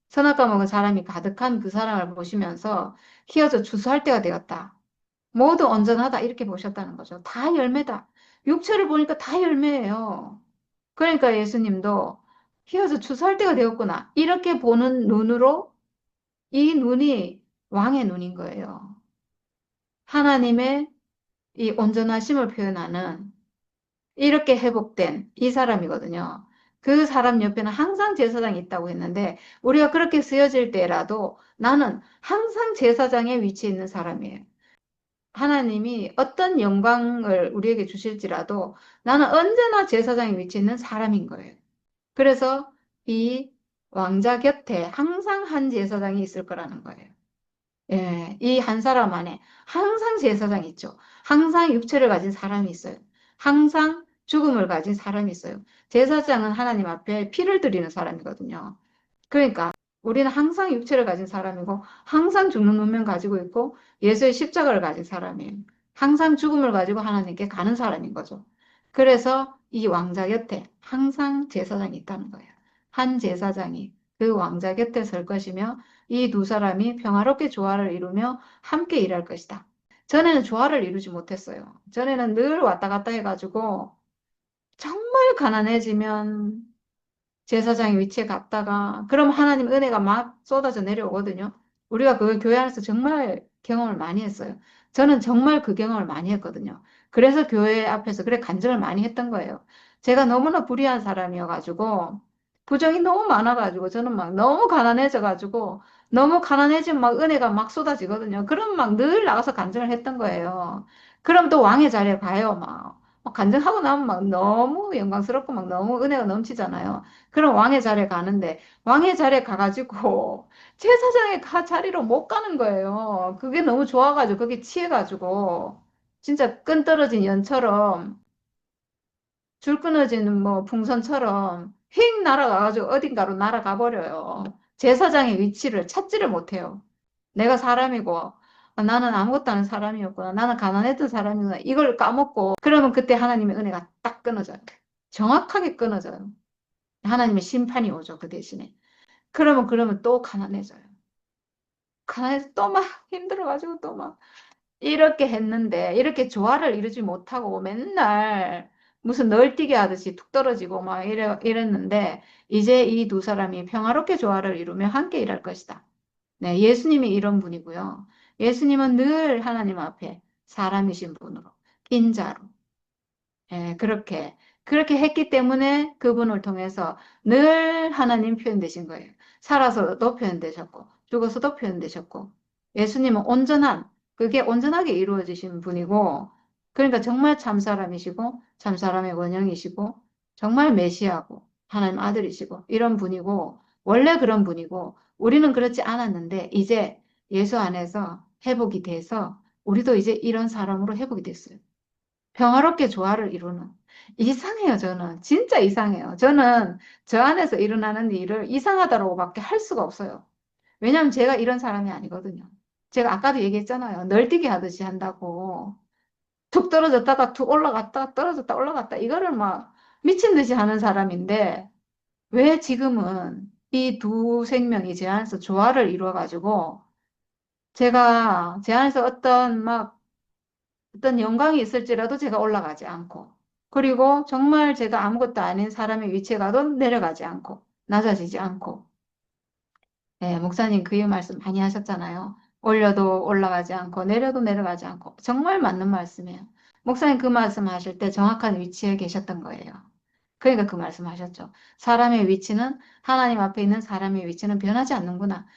선악과 먹은 사람이 가득한 그 사람을 보시면서 휘어져 추수할 때가 되었다. 모두 온전하다 이렇게 보셨다는 거죠. 다 열매다. 육체를 보니까 다 열매예요. 그러니까 예수님도 휘어져 추수할 때가 되었구나. 이렇게 보는 눈으로 이 눈이 왕의 눈인 거예요. 하나님의 이 온전하심을 표현하는 이렇게 회복된 이 사람이거든요. 그 사람 옆에는 항상 제사장이 있다고 했는데 우리가 그렇게 쓰여질 때라도 나는 항상 제사장의 위치에 있는 사람이에요. 하나님이 어떤 영광을 우리에게 주실지라도 나는 언제나 제사장의 위치에 있는 사람인 거예요. 그래서 이 왕자 곁에 항상 한 제사장이 있을 거라는 거예요. 예, 이 한 사람 안에 항상 제사장이 있죠. 항상 육체를 가진 사람이 있어요. 항상 죽음을 가진 사람이 있어요. 제사장은 하나님 앞에 피를 드리는 사람이거든요. 그러니까 우리는 항상 육체를 가진 사람이고 항상 죽는 운명 가지고 있고 예수의 십자가를 가진 사람이에요. 항상 죽음을 가지고 하나님께 가는 사람인 거죠. 그래서 이 왕자 곁에 항상 제사장이 있다는 거예요. 한 제사장이 그 왕자 곁에 설 것이며 이 두 사람이 평화롭게 조화를 이루며 함께 일할 것이다. 전에는 조화를 이루지 못했어요. 전에는 늘 왔다 갔다 해가지고 정말 가난해지면 제사장의 위치에 갔다가 그럼 하나님 은혜가 막 쏟아져 내려오거든요. 우리가 그걸 교회 안에서 정말 경험을 많이 했어요. 저는 정말 그 경험을 많이 했거든요. 그래서 교회 앞에서 그래 간증을 많이 했던 거예요. 제가 너무나 불의한 사람이어가지고 부정이 너무 많아가지고 저는 막 너무 가난해져가지고 너무 가난해지면 막 은혜가 막 쏟아지거든요. 그럼 막 늘 나가서 간증을 했던 거예요. 그럼 또 왕의 자리에 가요. 막 간증하고 나면 막 너무 영광스럽고 막 너무 은혜가 넘치잖아요. 그럼 왕의 자리에 가는데 왕의 자리에 가가지고 제사장의 자리로 못 가는 거예요. 그게 너무 좋아가지고 그게 취해가지고 진짜 끈 떨어진 연처럼 줄 끊어지는 뭐 풍선처럼 휙 날아가가지고 어딘가로 날아가 버려요. 제사장의 위치를 찾지를 못해요. 내가 사람이고 나는 아무것도 아닌 사람이었구나. 나는 가난했던 사람이구나. 이걸 까먹고 그러면 그때 하나님의 은혜가 딱 끊어져요. 정확하게 끊어져요. 하나님의 심판이 오죠, 그 대신에. 그러면 또 가난해져요. 가난해서 또 막 힘들어가지고 또 막 이렇게 했는데, 이렇게 조화를 이루지 못하고 맨날 무슨 널뛰기 하듯이 툭 떨어지고 막 이랬는데, 이제 이 두 사람이 평화롭게 조화를 이루며 함께 일할 것이다. 네, 예수님이 이런 분이고요. 예수님은 늘 하나님 앞에 사람이신 분으로, 인자로, 예, 그렇게 했기 때문에 그분을 통해서 늘 하나님 표현되신 거예요. 살아서도 표현되셨고, 죽어서도 표현되셨고, 예수님은 그게 온전하게 이루어지신 분이고, 그러니까 정말 참 사람이시고, 참 사람의 원형이시고, 정말 메시아고, 하나님 아들이시고, 이런 분이고, 원래 그런 분이고, 우리는 그렇지 않았는데, 이제 예수 안에서 회복이 돼서, 우리도 이제 이런 사람으로 회복이 됐어요. 평화롭게 조화를 이루는. 이상해요, 저는. 진짜 이상해요. 저는 저 안에서 일어나는 일을 이상하다고밖에 할 수가 없어요. 왜냐하면 제가 이런 사람이 아니거든요. 제가 아까도 얘기했잖아요. 널뛰기 하듯이 한다고. 툭 떨어졌다가 툭 올라갔다 떨어졌다 올라갔다. 이거를 막 미친 듯이 하는 사람인데, 왜 지금은 이 두 생명이 제 안에서 조화를 이루어가지고, 제가 제 안에서 어떤 막 어떤 영광이 있을지라도 제가 올라가지 않고, 그리고 정말 제가 아무것도 아닌 사람의 위치에 가도 내려가지 않고, 낮아지지 않고, 네, 목사님 그 말씀 많이 하셨잖아요. 올려도 올라가지 않고, 내려도 내려가지 않고. 정말 맞는 말씀이에요. 목사님 그 말씀 하실 때 정확한 위치에 계셨던 거예요. 그러니까 그 말씀 하셨죠. 사람의 위치는, 하나님 앞에 있는 사람의 위치는 변하지 않는구나.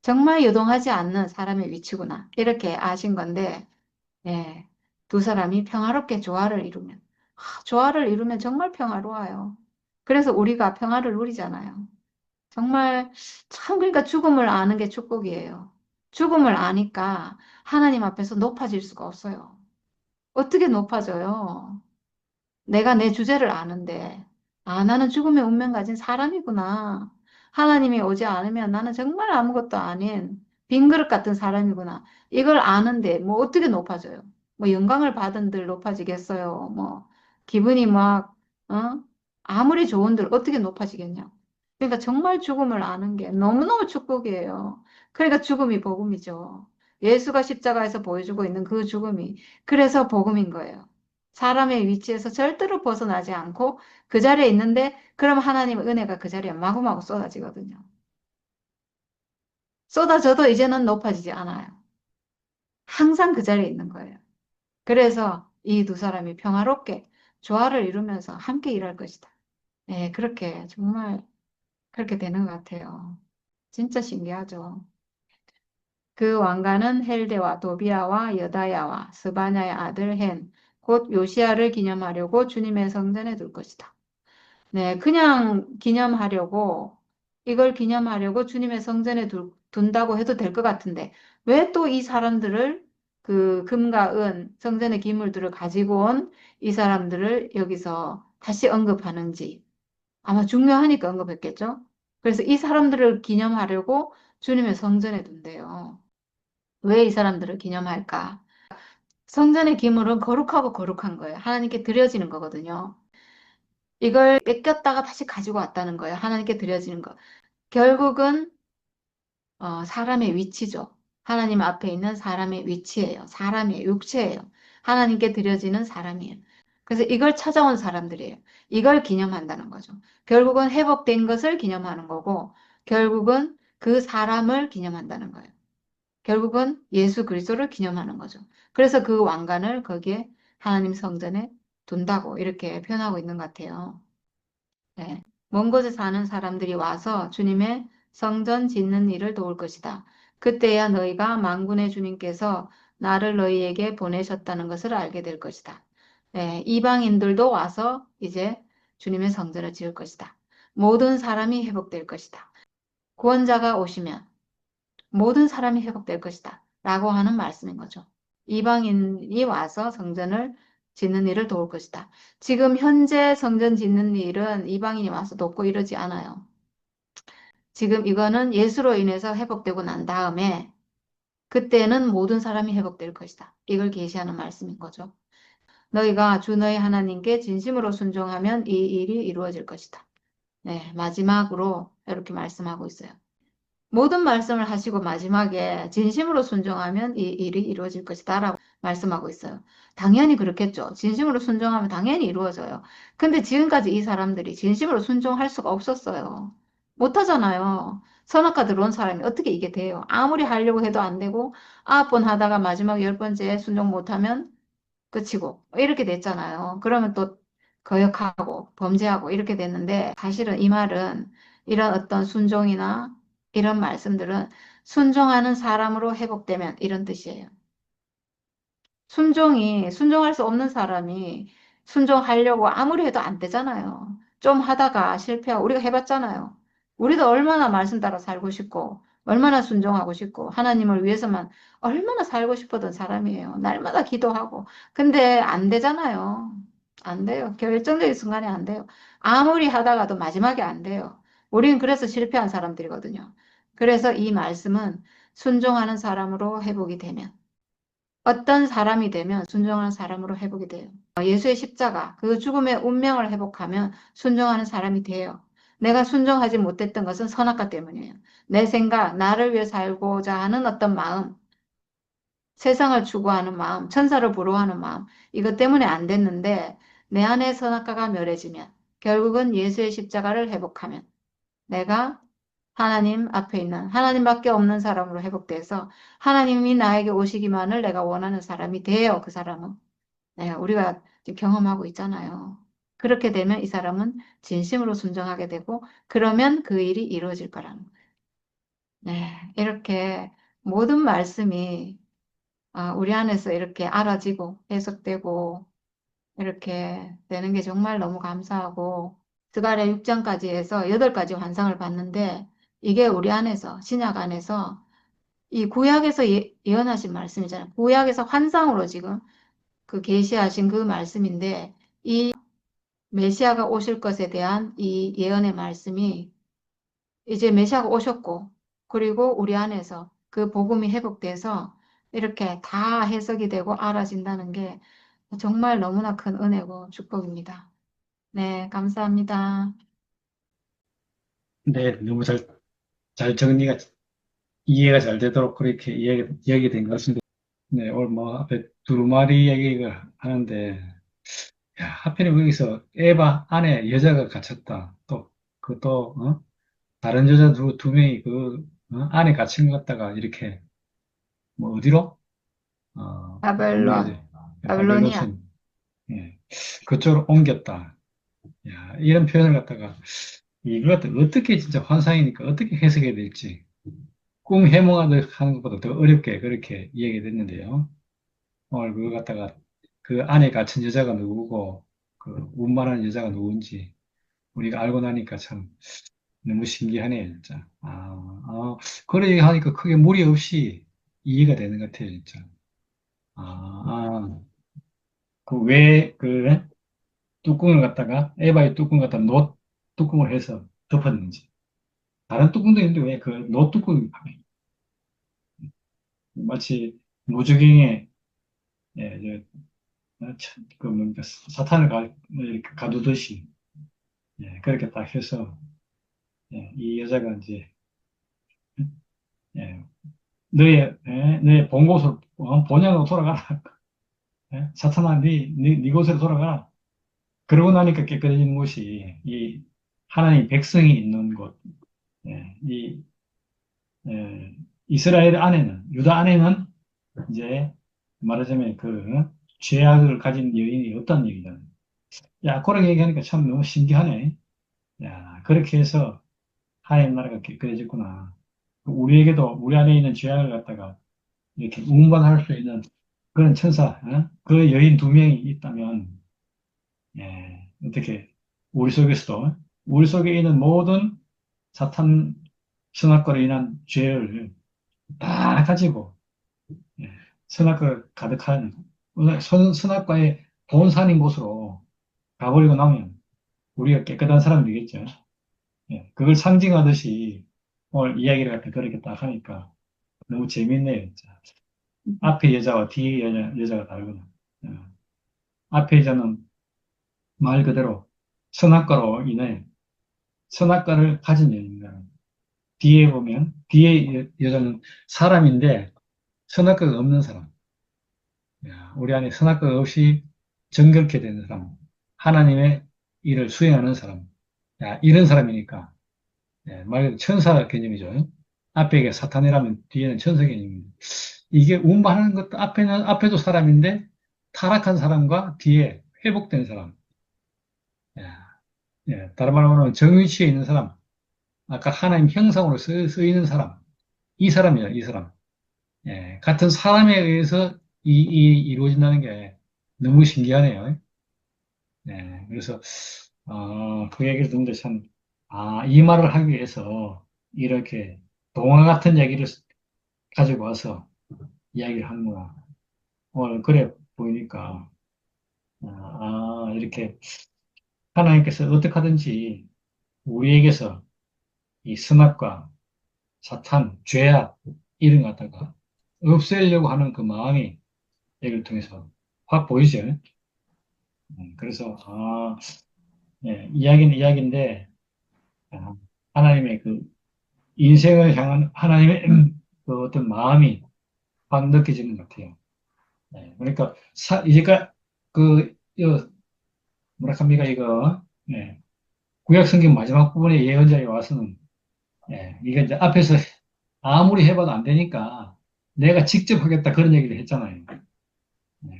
정말 요동하지 않는 사람의 위치구나. 이렇게 아신 건데, 예, 두 사람이 평화롭게 조화를 이루면, 조화를 이루면 정말 평화로워요. 그래서 우리가 평화를 누리잖아요. 정말 참 그러니까 죽음을 아는 게 축복이에요. 죽음을 아니까 하나님 앞에서 높아질 수가 없어요. 어떻게 높아져요? 내가 내 주제를 아는데, 아, 나는 죽음의 운명 가진 사람이구나. 하나님이 오지 않으면 나는 정말 아무것도 아닌 빈 그릇 같은 사람이구나. 이걸 아는데, 뭐 어떻게 높아져요? 뭐 영광을 받은들 높아지겠어요? 뭐, 기분이 막, 어? 아무리 좋은들 어떻게 높아지겠냐? 그러니까 정말 죽음을 아는 게 너무너무 축복이에요. 그러니까 죽음이 복음이죠. 예수가 십자가에서 보여주고 있는 그 죽음이. 그래서 복음인 거예요. 사람의 위치에서 절대로 벗어나지 않고 그 자리에 있는데 그럼 하나님의 은혜가 그 자리에 마구마구 쏟아지거든요. 쏟아져도 이제는 높아지지 않아요. 항상 그 자리에 있는 거예요. 그래서 이 두 사람이 평화롭게 조화를 이루면서 함께 일할 것이다. 네, 그렇게 정말 그렇게 되는 것 같아요. 진짜 신기하죠. 그 왕가는 헬데와 도비아와 여다야와 스바냐의 아들 헨, 곧 요시아를 기념하려고 주님의 성전에 둘 것이다. 네, 그냥 기념하려고, 이걸 기념하려고 주님의 성전에 둔다고 해도 될 것 같은데, 왜 또 이 사람들을, 그 금과 은, 성전의 기물들을 가지고 온 이 사람들을 여기서 다시 언급하는지, 아마 중요하니까 언급했겠죠? 그래서 이 사람들을 기념하려고 주님의 성전에 둔대요. 왜 이 사람들을 기념할까? 성전의 기물은 거룩하고 거룩한 거예요. 하나님께 드려지는 거거든요. 이걸 뺏겼다가 다시 가지고 왔다는 거예요. 하나님께 드려지는 거. 결국은 사람의 위치죠. 하나님 앞에 있는 사람의 위치예요. 사람이에요. 육체예요. 하나님께 드려지는 사람이에요. 그래서 이걸 찾아온 사람들이에요. 이걸 기념한다는 거죠. 결국은 회복된 것을 기념하는 거고, 결국은 그 사람을 기념한다는 거예요. 결국은 예수 그리스도를 기념하는 거죠. 그래서 그 왕관을 거기에 하나님 성전에 둔다고 이렇게 표현하고 있는 것 같아요. 네. 먼 곳에 사는 사람들이 와서 주님의 성전 짓는 일을 도울 것이다. 그때야 너희가 만군의 주님께서 나를 너희에게 보내셨다는 것을 알게 될 것이다. 네. 이방인들도 와서 이제 주님의 성전을 지을 것이다. 모든 사람이 회복될 것이다. 구원자가 오시면 모든 사람이 회복될 것이다. 라고 하는 말씀인 거죠. 이방인이 와서 성전을 짓는 일을 도울 것이다. 지금 현재 성전 짓는 일은 이방인이 와서 돕고 이러지 않아요. 지금 이거는 예수로 인해서 회복되고 난 다음에 그때는 모든 사람이 회복될 것이다. 이걸 계시하는 말씀인 거죠. 너희가 주 너희 하나님께 진심으로 순종하면 이 일이 이루어질 것이다. 네, 마지막으로 이렇게 말씀하고 있어요. 모든 말씀을 하시고 마지막에 진심으로 순종하면 이 일이 이루어질 것이다 라고 말씀하고 있어요. 당연히 그렇겠죠. 진심으로 순종하면 당연히 이루어져요. 근데 지금까지 이 사람들이 진심으로 순종할 수가 없었어요. 못하잖아요. 선악과 들어온 사람이 어떻게 이게 돼요? 아무리 하려고 해도 안 되고 9번 하다가 마지막 10번째 순종 못하면 끝이고 이렇게 됐잖아요. 그러면 또 거역하고 범죄하고 이렇게 됐는데 사실은 이 말은 이런 어떤 순종이나 이런 말씀들은 순종하는 사람으로 회복되면 이런 뜻이에요. 순종할 수 없는 사람이 순종하려고 아무리 해도 안 되잖아요. 좀 하다가 실패하고 우리가 해봤잖아요. 우리도 얼마나 말씀 따라 살고 싶고 얼마나 순종하고 싶고 하나님을 위해서만 얼마나 살고 싶었던 사람이에요. 날마다 기도하고. 근데 안 되잖아요. 안 돼요. 결정적인 순간에 안 돼요. 아무리 하다가도 마지막에 안 돼요. 우리는 그래서 실패한 사람들이거든요. 그래서 이 말씀은 순종하는 사람으로 회복이 되면 어떤 사람이 되면 순종하는 사람으로 회복이 돼요. 예수의 십자가, 그 죽음의 운명을 회복하면 순종하는 사람이 돼요. 내가 순종하지 못했던 것은 선악과 때문이에요. 내 생각, 나를 위해 살고자 하는 어떤 마음, 세상을 추구하는 마음, 천사를 부러워하는 마음, 이것 때문에 안 됐는데 내 안의 선악과가 멸해지면 결국은 예수의 십자가를 회복하면 내가 하나님 앞에 있는 하나님밖에 없는 사람으로 회복돼서 하나님이 나에게 오시기만을 내가 원하는 사람이 돼요. 그 사람은. 네, 우리가 지금 경험하고 있잖아요. 그렇게 되면 이 사람은 진심으로 순종하게 되고 그러면 그 일이 이루어질 거라는 거예요. 네, 이렇게 모든 말씀이 우리 안에서 이렇게 알아지고 해석되고 이렇게 되는 게 정말 너무 감사하고 스가랴 6장까지 해서 8가지 환상을 봤는데 이게 우리 안에서 신약 안에서 이 구약에서 예언하신 말씀이잖아요. 구약에서 환상으로 지금 그 계시하신 그 말씀인데 이 메시아가 오실 것에 대한 이 예언의 말씀이 이제 메시아가 오셨고 그리고 우리 안에서 그 복음이 회복돼서 이렇게 다 해석이 되고 알아진다는 게 정말 너무나 큰 은혜고 축복입니다. 네, 감사합니다. 네, 너무 잘 정리가, 이해가 잘 되도록 그렇게 이야기 된 것 같습니다. 네, 오늘 뭐 앞에 두루마리 얘기가 하는데, 야, 하필이면 여기서 에바 안에 여자가 갇혔다. 또, 그것도, 다른 여자 두 명이 안에 갇힌 것 같다가 이렇게, 뭐 어디로? 바벨론, 옮겨져. 바빌로니아. 바벨론선, 예, 그쪽으로 옮겼다. 야, 이런 표현을 갖다가, 이걸 갖다 어떻게 진짜 환상이니까 어떻게 해석해야 될지, 꿈 해몽하듯 하는 것보다 더 어렵게 그렇게 이야기됐는데요. 오늘 그거 갖다가 그 안에 갇힌 여자가 누구고, 그 운반하는 여자가 누군지 우리가 알고 나니까 참 너무 신기하네요, 진짜. 그런 얘기 하니까 크게 무리 없이 이해가 되는 것 같아요, 진짜. 그 왜, 뚜껑을 갖다가, 에바의 뚜껑 갖다 노 뚜껑을 해서 덮었는지. 다른 뚜껑도 있는데 왜 그 노 뚜껑이 마치 무적행에, 예, 뭡니까, 사탄을 이렇게 가두듯이, 예, 그렇게 딱 해서, 예, 이 여자가 이제, 예, 너의 본 곳으로, 본향으로 돌아가라. 예? 사탄아, 네 곳으로 돌아가라. 그러고 나니까 깨끗해지는 곳이, 이, 하나님 백성이 있는 곳, 예, 예, 이스라엘 안에는, 유다 안에는, 이제, 말하자면 죄악을 가진 여인이 없다는 얘기잖아요. 야, 그렇게 얘기하니까 참 너무 신기하네. 야, 그렇게 해서 하나님 나라가 깨끗해졌구나. 우리에게도 우리 안에 있는 죄악을 갖다가 이렇게 운반할 수 있는 그런 천사, 그 여인 두 명이 있다면, 예, 어떻게 우리 속에서도 우리 속에 있는 모든 사탄 선악과로 인한 죄를 다 가지고, 예, 선악과 가득한 선악과의 본산인 곳으로 가버리고 나면 우리가 깨끗한 사람이 되겠죠. 예, 그걸 상징하듯이 오늘 이야기를 갖다 그렇게 딱 하니까 너무 재밌네요, 진짜. 앞에 여자와 뒤에 여자가 다르구나. 예. 앞에 여자는 말 그대로 선악과로 인해 선악과를 가진 여인입니다. 뒤에 보면, 뒤에 여자는 사람인데 선악과가 없는 사람. 야, 우리 안에 선악과가 없이 정결케 되는 사람. 하나님의 일을 수행하는 사람. 야, 이런 사람이니까. 예, 말 그대로 천사 개념이죠. 앞에 사탄이라면 뒤에는 천사 개념입니다. 이게 운반하는 것도 앞에도 사람인데 타락한 사람과 뒤에 회복된 사람. 야, 예, 다른 말로 하면 정위치에 있는 사람. 아까 하나님 형상으로 쓰이는 사람. 이 사람이야, 이 사람. 예, 같은 사람에 의해서 이 이루어진다는 게 너무 신기하네요. 예, 그래서, 그 얘기를 듣는데 참, 이 말을 하기 위해서 이렇게 동화 같은 얘기를 가지고 와서 이야기를 하는구나. 오늘 그래 보이니까, 이렇게 하나님께서 어떻게 하든지 우리에게서 이 선악과 사탄, 죄악, 이런 것 갖다가 없애려고 하는 그 마음이 얘기를 통해서 확 보이죠. 그래서, 이야기는 이야기인데, 아, 하나님의 그 인생을 향한 하나님의 그 어떤 마음이 확 느껴지는 것 같아요. 네, 그러니까, 이제가, 그, 뭐라 합니까, 이거, 네, 구약 성경 마지막 부분에 예언자에 와서는, 이게 이제 앞에서 아무리 해봐도 안 되니까 내가 직접 하겠다 그런 얘기를 했잖아요.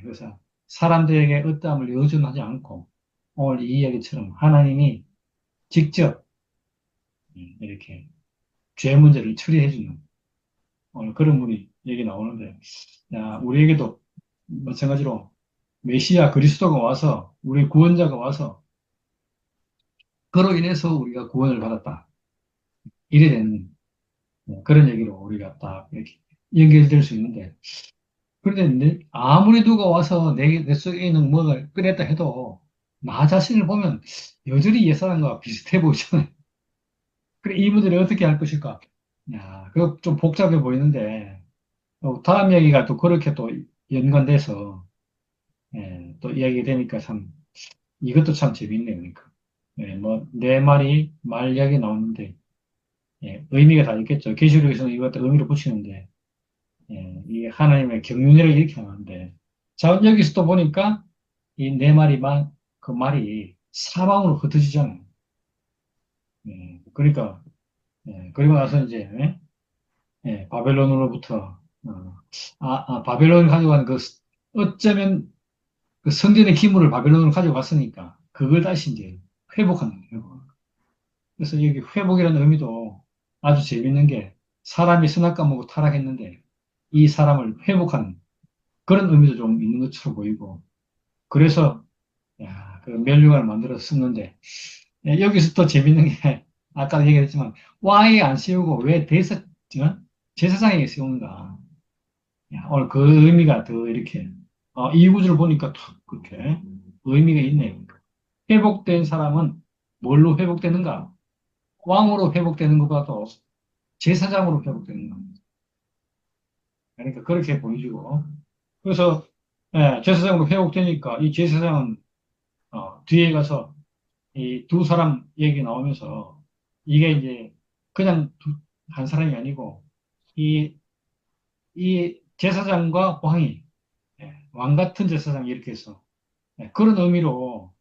그래서 사람들에게 어떠함을 요준하지 않고 오늘 이 이야기처럼 하나님이 직접 이렇게 죄 문제를 처리해주는 오늘 그런 분이 얘기 나오는데, 야, 우리에게도 마찬가지로 메시아 그리스도가 와서 우리 구원자가 와서 그로 인해서 우리가 구원을 받았다. 이래 되는 그런 얘기로 우리가 딱 이렇게 연결될 수 있는데, 그런데 아무리 누가 와서 내 속에 있는 뭐가 꺼냈다 해도 나 자신을 보면 여전히 옛사람과 비슷해 보이잖아요. 그래, 이 문제를 어떻게 할 것일까? 야, 그거 좀 복잡해 보이는데, 다음 이야기가 또 그렇게 또 연관돼서, 또 이야기가 되니까 참, 이것도 참 재밌네요. 그러니까. 뭐, 네 마리 말 이야기 나오는데, 의미가 다 있겠죠. 계시록에서는 이것도 의미를 붙이는데, 이 하나님의 경륜이라고 이렇게 하는데, 자, 여기서 또 보니까 이 네 마리 말, 그 말이 사방으로 흩어지잖아요. 그러니까, 그리고 나서 이제, 바벨론으로부터, 바벨론을 가져간 어쩌면 그 성전의 기물을 바벨론으로 가져갔으니까, 그걸 다시 이제 회복하는 거예요. 회복. 그래서 여기 회복이라는 의미도 아주 재밌는 게, 사람이 선악 까먹고 타락했는데, 이 사람을 회복하는 그런 의미도 좀 있는 것처럼 보이고, 그래서 야, 그 멸류관을 만들어 쓰는데, 여기서 또 재밌는 게, 아까도 얘기했지만, 왕에게 안 씌우고 왜 제사장에게 씌우는가. 야, 오늘 그 의미가 더 이렇게, 이 구절을 보니까 탁 그렇게 의미가 있네요. 회복된 사람은 뭘로 회복되는가? 왕으로 회복되는 것보다도 제사장으로 회복되는 겁니다. 그러니까 그렇게 보여주고, 그래서, 제사장으로 회복되니까 이 제사장은, 뒤에 가서 이 두 사람 얘기 나오면서 이게 이제 그냥 한 사람이 아니고 이, 이 제사장과 왕이 왕 같은 제사장 이렇게 해서 그런 의미로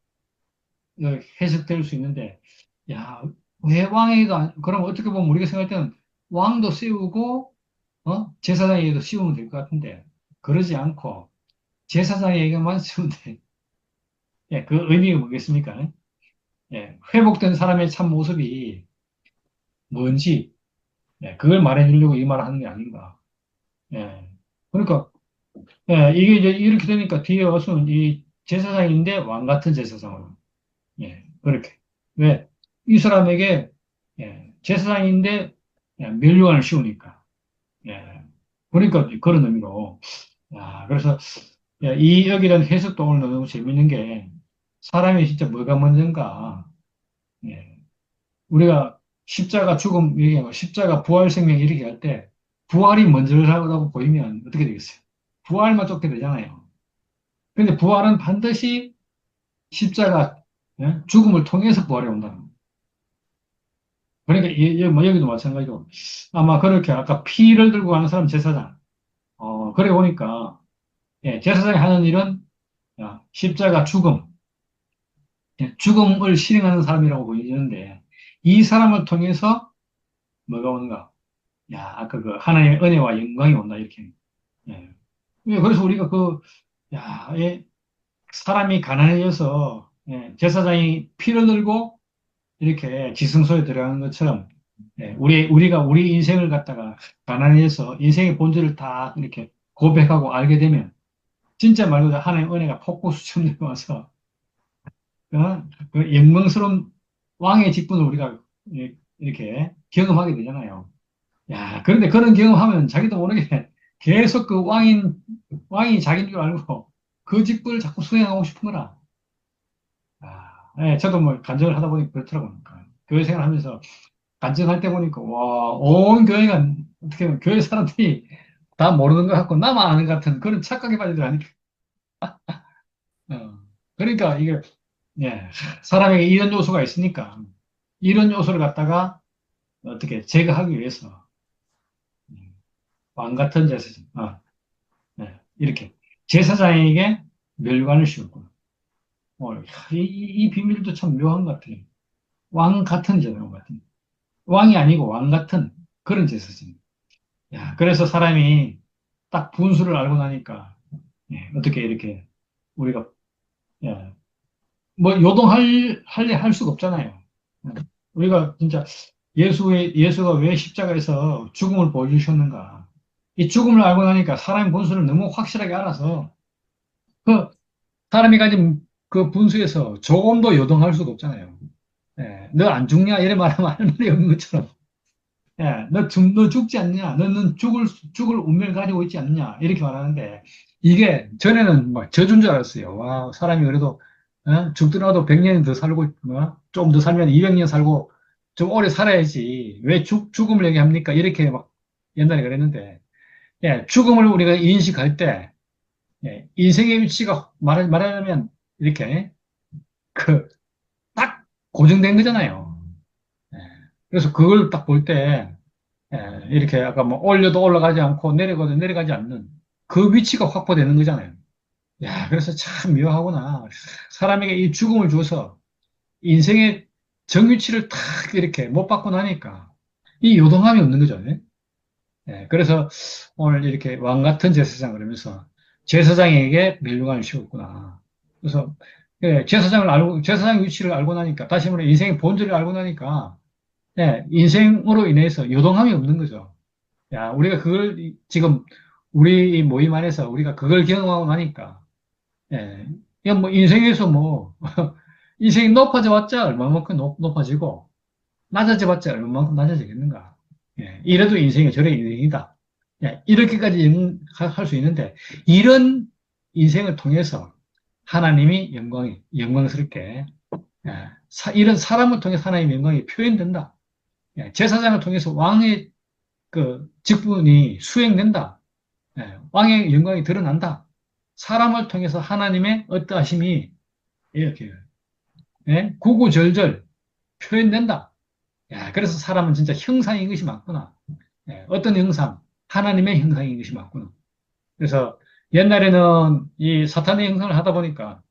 해석될 수 있는데, 야, 왜 왕에게도 그럼 어떻게 보면 우리가 생각할 때는 왕도 씌우고 제사장에게도 씌우면 될 것 같은데 그러지 않고 제사장에게만 씌우면 돼. 그 의미가 뭐겠습니까? 회복된 사람의 참 모습이 뭔지 그걸 말해주려고 이 말을 하는 게 아닌가. 예. 그러니까, 이게 이제 이렇게 되니까 뒤에 와서는 이 제사장인데 왕 같은 제사장으로. 그렇게. 왜? 이 사람에게, 제사장인데, 면류관을 씌우니까. 예. 그러니까 그런 의미로. 야, 그래서, 여기 대한 해석도 오늘 너무 재밌는 게, 사람이 진짜 뭐가 먼저인가. 예. 우리가 십자가 죽음 얘기하고 십자가 부활 생명 이렇게 할 때 부활이 먼저라고 보이면 어떻게 되겠어요? 부활만 쫓게 되잖아요. 근데 부활은 반드시 십자가 죽음을 통해서 부활해 온다는 거예요. 그러니까 뭐 여기도 마찬가지고 아마 그렇게 아까 피를 들고 가는 사람 제사장 그래 보니까 제사장이 하는 일은 십자가 죽음 죽음을 실행하는 사람이라고 보이는데 이 사람을 통해서 뭐가 오는가? 야, 아까 그 하나님의 은혜와 영광이 온다, 이렇게. 예. 그래서 우리가 야, 사람이 가난해져서, 제사장이 피를 들고 이렇게 지성소에 들어가는 것처럼, 우리가 우리 인생을 갖다가 가난해져서 인생의 본질을 다 이렇게 고백하고 알게 되면, 진짜 말 그대로 하나님의 은혜가 폭포수처럼 내려와서, 그 영광스러운 왕의 직분을 우리가 이렇게 경험하게 되잖아요. 야, 그런데 그런 경험하면 자기도 모르게 계속 왕이 자기인 줄 알고 그 직분을 자꾸 수행하고 싶은 거라. 저도 뭐 간증을 하다 보니 그렇더라고요. 그러니까 교회 생활 하면서 간증할 때 보니까, 와, 온 교회가 어떻게 보면 교회 사람들이 다 모르는 것 같고 나만 아는 것 같은 그런 착각에 빠지들 하니까. 어. 그러니까 이게, 예, 사람에게 이런 요소가 있으니까 이런 요소를 갖다가 어떻게 제거하기 위해서 왕 같은 제사장. 이렇게 제사장에게 멸관을 씌웠구나. 이 비밀도 참 묘한 것 같아요. 왕 같은 제사장 같은. 왕이 아니고 왕 같은 그런 제사장. 야, 그래서 사람이 딱 분수를 알고 나니까, 예, 어떻게 이렇게 우리가, 예, 뭐 할 수가 없잖아요. 우리가 진짜 예수가 왜 십자가에서 죽음을 보여주셨는가. 이 죽음을 알고 나니까 사람의 본성을 너무 확실하게 알아서 그 사람이 가진 그 분수에서 조금도 요동할 수가 없잖아요. 예, 너 안 죽냐? 이래 말하면 할 말이 없는 것처럼. 예, 너 죽지 않냐? 너는 죽을 운명을 가지고 있지 않냐? 이렇게 말하는데, 이게 전에는 막 저준 줄 알았어요. 와, 사람이 그래도, 죽더라도 100년 더 살고, 좀 더 살면 200년 살고, 좀 오래 살아야지. 왜 죽음을 얘기합니까? 이렇게 막 옛날에 그랬는데, 예, 죽음을 우리가 인식할 때, 예, 인생의 위치가 말하자면, 이렇게, 그, 딱 고정된 거잖아요. 예, 그래서 그걸 딱 볼 때, 이렇게 아까 뭐 올려도 올라가지 않고 내려가도 내려가지 않는 그 위치가 확보되는 거잖아요. 야, 그래서 참 묘하구나. 사람에게 이 죽음을 줘서 인생의 정위치를 탁 이렇게 못 받고 나니까 이 요동함이 없는 거죠. 그래서 오늘 이렇게 왕 같은 제사장 그러면서 제사장에게 멸류관을 씌웠구나. 그래서 제사장 위치를 알고 나니까 다시 말해 인생의 본질을 알고 나니까 인생으로 인해서 요동함이 없는 거죠. 야, 우리가 그걸 지금 우리 이 모임 안에서 우리가 그걸 경험하고 나니까, 예, 그냥 뭐 인생에서 뭐, 인생이 높아져 봤자 얼마만큼 높아지고, 낮아져 봤자 얼마만큼 낮아지겠는가. 예, 이래도 인생이 저래 인생이다. 예, 이렇게까지 할 수 있는데, 이런 인생을 통해서 하나님이 영광스럽게, 이런 사람을 통해서 하나님의 영광이 표현된다. 제사장을 통해서 왕의 그 직분이 수행된다. 왕의 영광이 드러난다. 사람을 통해서 하나님의 어떠하심이 이렇게 구구절절 표현된다. 야, 그래서 사람은 진짜 형상인 것이 맞구나. 어떤 형상? 하나님의 형상인 것이 맞구나. 그래서 옛날에는 이 사탄의 형상을 하다 보니까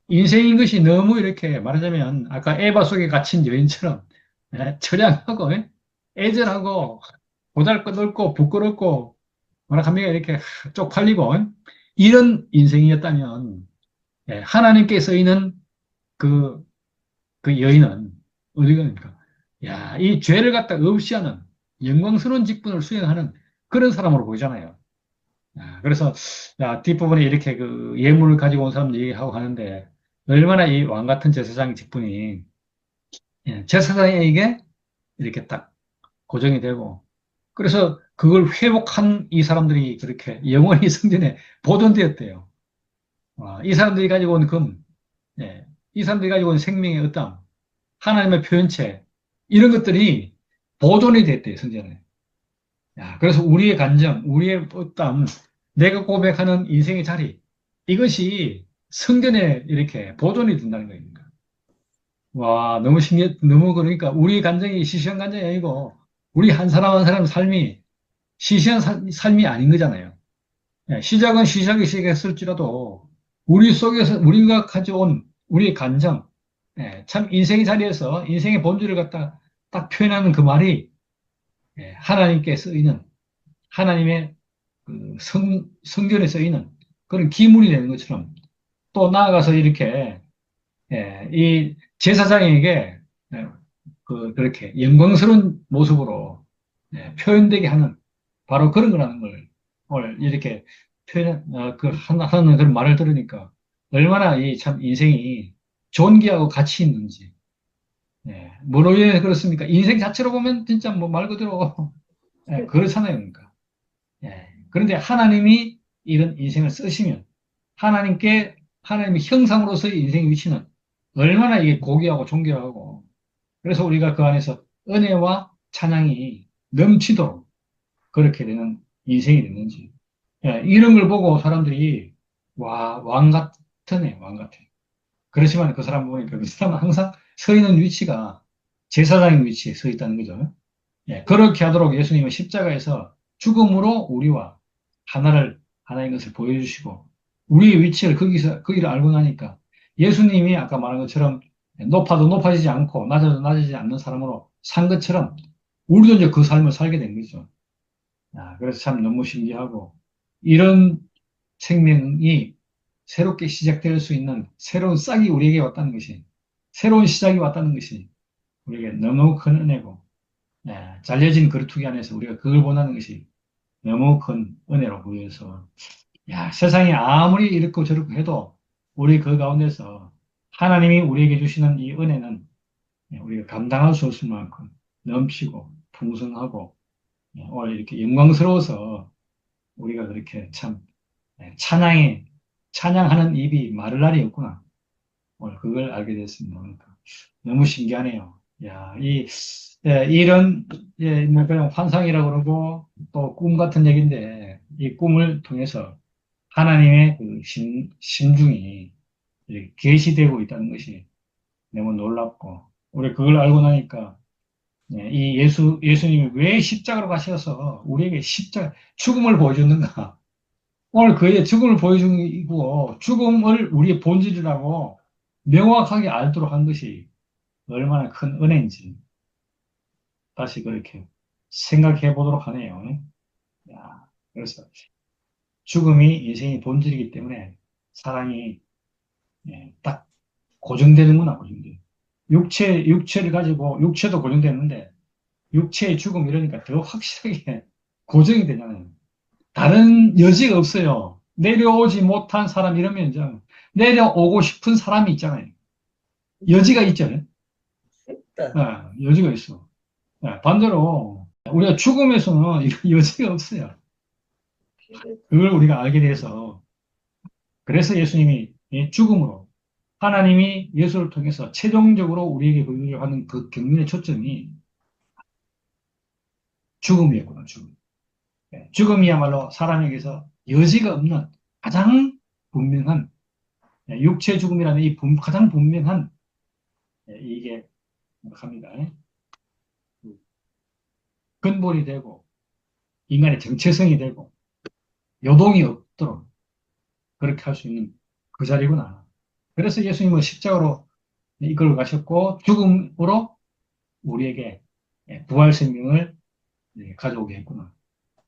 인생인 것이 너무 이렇게 말하자면 아까 에바 속에 갇힌 여인처럼 처량하고 애절하고 보잘것없고 부끄럽고 뭐라합니까 이렇게 쪽팔리고 이런 인생이었다면 하나님께 서있는 그, 그 여인은 어디가 됩니까? 야, 이 죄를 갖다 없이 하는 영광스러운 직분을 수행하는 그런 사람으로 보이잖아요. 야, 그래서 야, 뒷부분에 이렇게 그 예물을 가지고 온 사람 얘기하고 하는데 얼마나 이 왕 같은 제사장 직분이 제사장에게 이렇게 딱 고정이 되고 그래서 그걸 회복한 이 사람들이 그렇게 영원히 성전에 보존되었대요. 이 사람들이 가지고 온 금, 이 사람들이 가지고 온 생명의 어떤 하나님의 표현체, 이런 것들이 보존이 됐대요, 성전에. 야, 그래서 우리의 간정, 우리의 어떤 내가 고백하는 인생의 자리, 이것이 성전에 이렇게 보존이 된다는 거입니다. 와, 너무 너무 그러니까 우리 간정이 시시한 간정이 아니고 우리 한 사람 한 사람 삶이 시시한 삶이 아닌 거잖아요. 시작은 시작이 시작했을지라도 우리 속에서 우리가 가져온 우리의 감정, 참 인생의 자리에서 인생의 본질을 갖다 딱 표현하는 그 말이 하나님께 쓰이는 하나님의 그 성전에 쓰이는 그런 기물이 되는 것처럼 또 나아가서 이렇게 이 제사장에게 그렇게 영광스러운 모습으로 표현되게 하는 바로 그런 거라는 걸 오늘 이렇게 하는 그런 말을 들으니까 얼마나 이 참 인생이 존귀하고 가치 있는지. 뭐로 인해 그렇습니까? 인생 자체로 보면 진짜 뭐 말 그대로 그렇잖아요. 그러니까. 그런데 하나님이 이런 인생을 쓰시면 하나님의 형상으로서의 인생의 위치는 얼마나 이게 고귀하고 존귀하고 그래서 우리가 그 안에서 은혜와 찬양이 넘치도록 그렇게 되는 인생이 됐는지. 이런 걸 보고 사람들이, 와, 왕 같으네, 왕 같아. 그렇지만 그 사람 보니까 그 사람은 항상 서 있는 위치가 제사장의 위치에 서 있다는 거죠. 그렇게 하도록 예수님은 십자가에서 죽음으로 우리와 하나를 하나님 것을 보여주시고, 우리의 위치를 거기를 알고 나니까, 예수님이 아까 말한 것처럼 높아도 높아지지 않고, 낮아도 낮아지지 않는 사람으로 산 것처럼, 우리도 이제 그 삶을 살게 된 거죠. 그래서 참 너무 신기하고, 이런 생명이 새롭게 시작될 수 있는 새로운 싹이 우리에게 왔다는 것이, 새로운 시작이 왔다는 것이 우리에게 너무 큰 은혜고, 잘려진 그루터기 안에서 우리가 그걸 본다는 것이 너무 큰 은혜로 보여서, 세상이 아무리 이렇고 저렇고 해도 우리 그 가운데서 하나님이 우리에게 주시는 이 은혜는 우리가 감당할 수 없을 만큼 넘치고 풍성하고, 오늘 이렇게 영광스러워서 우리가 그렇게 참 찬양하는 입이 마를 날이 없구나. 오늘 그걸 알게 됐습니다. 그러니까 너무 신기하네요. 이런, 뭐 그냥 환상이라고 그러고 또 꿈 같은 얘기인데 이 꿈을 통해서 하나님의 그 심중이 이렇게 계시되고 있다는 것이 너무 놀랍고, 우리 그걸 알고 나니까 이 예수님이 왜 십자가로 가셔서 우리에게 죽음을 보여줬는가? 오늘 그의 죽음을 보여주고 죽음을 우리의 본질이라고 명확하게 알도록 한 것이 얼마나 큰 은혜인지 다시 그렇게 생각해 보도록 하네요. 그래서 죽음이 인생의 본질이기 때문에 사랑이 딱 고정되는구나, 고정돼. 육체를 가지고 육체도 고정되는데 육체의 죽음 이러니까 더 확실하게 고정이 되잖아요. 다른 여지가 없어요. 내려오지 못한 사람 이러면 이제 내려오고 싶은 사람이 있잖아요. 여지가 있잖아요. 여지가 있어. 반대로 우리가 죽음에서는 이런 여지가 없어요. 그걸 우리가 알게 돼서, 그래서 예수님이 이 죽음으로 하나님이 예수를 통해서 최종적으로 우리에게 보여주려 하는 그 경륜의 초점이 죽음이었구나, 죽음. 죽음이야말로 사람에게서 여지가 없는 가장 분명한, 육체 죽음이라는 이 가장 분명한, 이게 합니다. 근본이 되고 인간의 정체성이 되고 요동이 없도록 그렇게 할 수 있는 그 자리구나. 그래서 예수님은 십자가로 이끌어 가셨고 죽음으로 우리에게 부활 생명을 가져오게 했구나.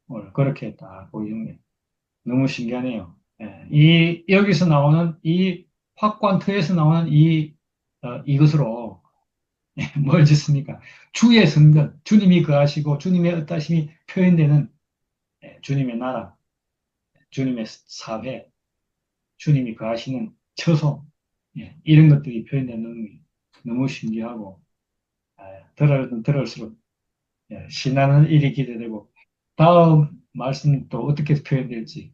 오늘 그렇게 딱 보이는 게 너무 신기하네요. 여기서 나오는 이 확관트에서 나오는 이것으로 뭘 짓습니까? 주의 성전, 주님이 거하시고 주님의 어떠심이 표현되는 주님의 나라, 주님의 사회, 주님이 거하시는 처소, 이런 것들이 표현되는 게 너무 신기하고, 들을수록 신나는 일이 기대되고, 다음 말씀 또 어떻게 표현될지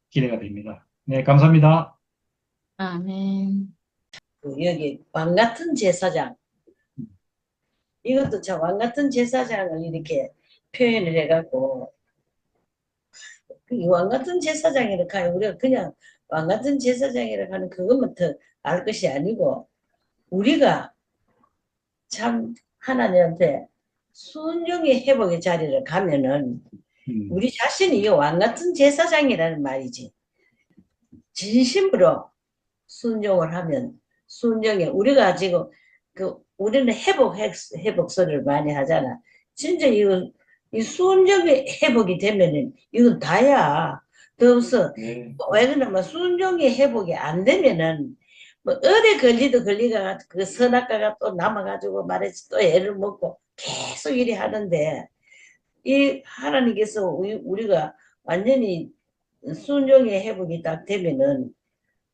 기대가 됩니다. 네, 감사합니다. 아멘. 여기 왕 같은 제사장, 이것도 참 왕 같은 제사장을 이렇게 표현을 해갖고, 왕 같은 제사장이라 하면 우리가 그냥 왕 같은 제사장이라 하는 그것만 더 알 것이 아니고, 우리가 참 하나님한테 순종의 회복의 자리를 가면은 우리 자신이 왕 같은 제사장이라는 말이지. 진심으로 순종을 하면, 순종에 우리가 지금 우리는 회복설을 많이 하잖아. 진짜 이 순종의 회복이 되면은 이건 다야. 더 없어. 왜 그러냐면 순종의 회복이 안 되면은 뭐 어디 걸리가 그 선악과가 또 남아가지고 말해서 또 애를 먹고 계속 이리 하는데, 이 하나님께서 우리가 완전히 순종의 회복이 딱 되면은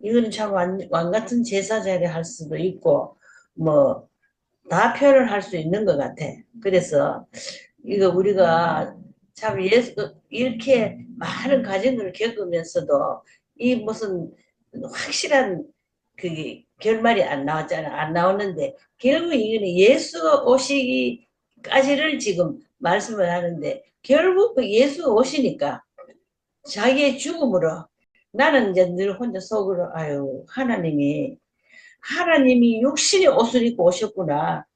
이거는 참 왕 같은 제사자를 할 수도 있고 뭐 다 표현을 할 수 있는 것 같아. 그래서 이거 우리가 참 이렇게 많은 과정을 겪으면서도 이 무슨 확실한 그 결말이 안 나왔잖아. 안 나오는데 결국 이거는 예수가 오시기까지를 지금 말씀을 하는데, 결국 그 예수가 오시니까 자기의 죽음으로 나는 이제 늘 혼자 속으로 아유 하나님이 육신의 옷을 입고 오셨구나.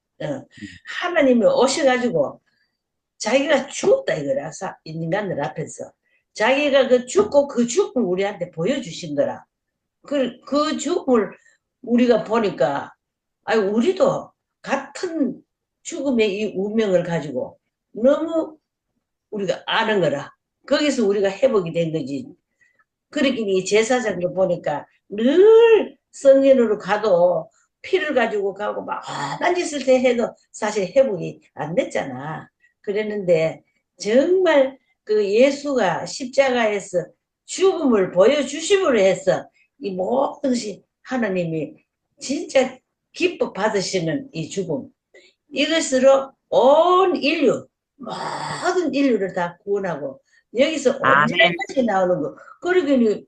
하나님이 오셔가지고 자기가 죽었다 이거라. 인간들 앞에서 자기가 그 죽고 그 죽음을 우리한테 보여주신 거라. 그 죽음을 우리가 보니까, 아니, 우리도 같은 죽음의 이 운명을 가지고 너무 우리가 아는 거라. 거기서 우리가 회복이 된 거지. 그러기니 제사장도 보니까 늘 성전으로 가도 피를 가지고 가고 막 험한 짓을 해도 사실 회복이 안 됐잖아. 그랬는데 정말 그 예수가 십자가에서 죽음을 보여주심으로 해서 이 모든 것이 하나님이 진짜 기뻐 받으시는 이 죽음, 이것으로 온 인류, 모든 인류를 다 구원하고 여기서 아멘. 언제까지 나오는 거. 그러기니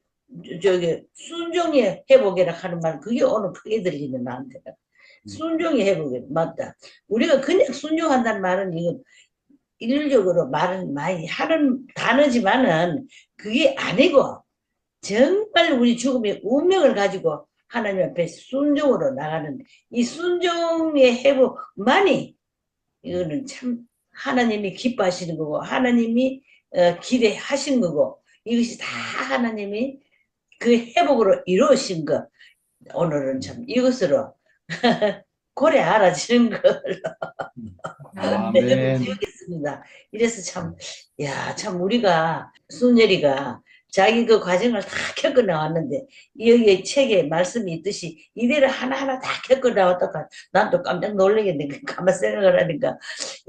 저기 순종의 회복이라 하는 말, 그게 오늘 크게 들리는 나한테. 순종의 회복이 맞다. 우리가 그냥 순종한다는 말은 이건 일률적으로 말은 많이 하는 단어지만은 그게 아니고 정말 우리 죽음의 운명을 가지고 하나님 앞에 순종으로 나가는 이 순종의 회복만이, 이거는 참 하나님이 기뻐하시는 거고 하나님이 기대하시는 거고, 이것이 다 하나님이 그 회복으로 이루어진 것. 오늘은 참 이것으로 고래 알아지는 걸 아멘. 배우겠습니다. 이래서 참, 야, 참 우리가 순열이가 자기 그 과정을 다 겪어 나왔는데 여기에 책에 말씀이 있듯이 이대로 하나하나 다 겪어 나왔다가 난 또 깜짝 놀라겠네. 가만 생각을 하니까,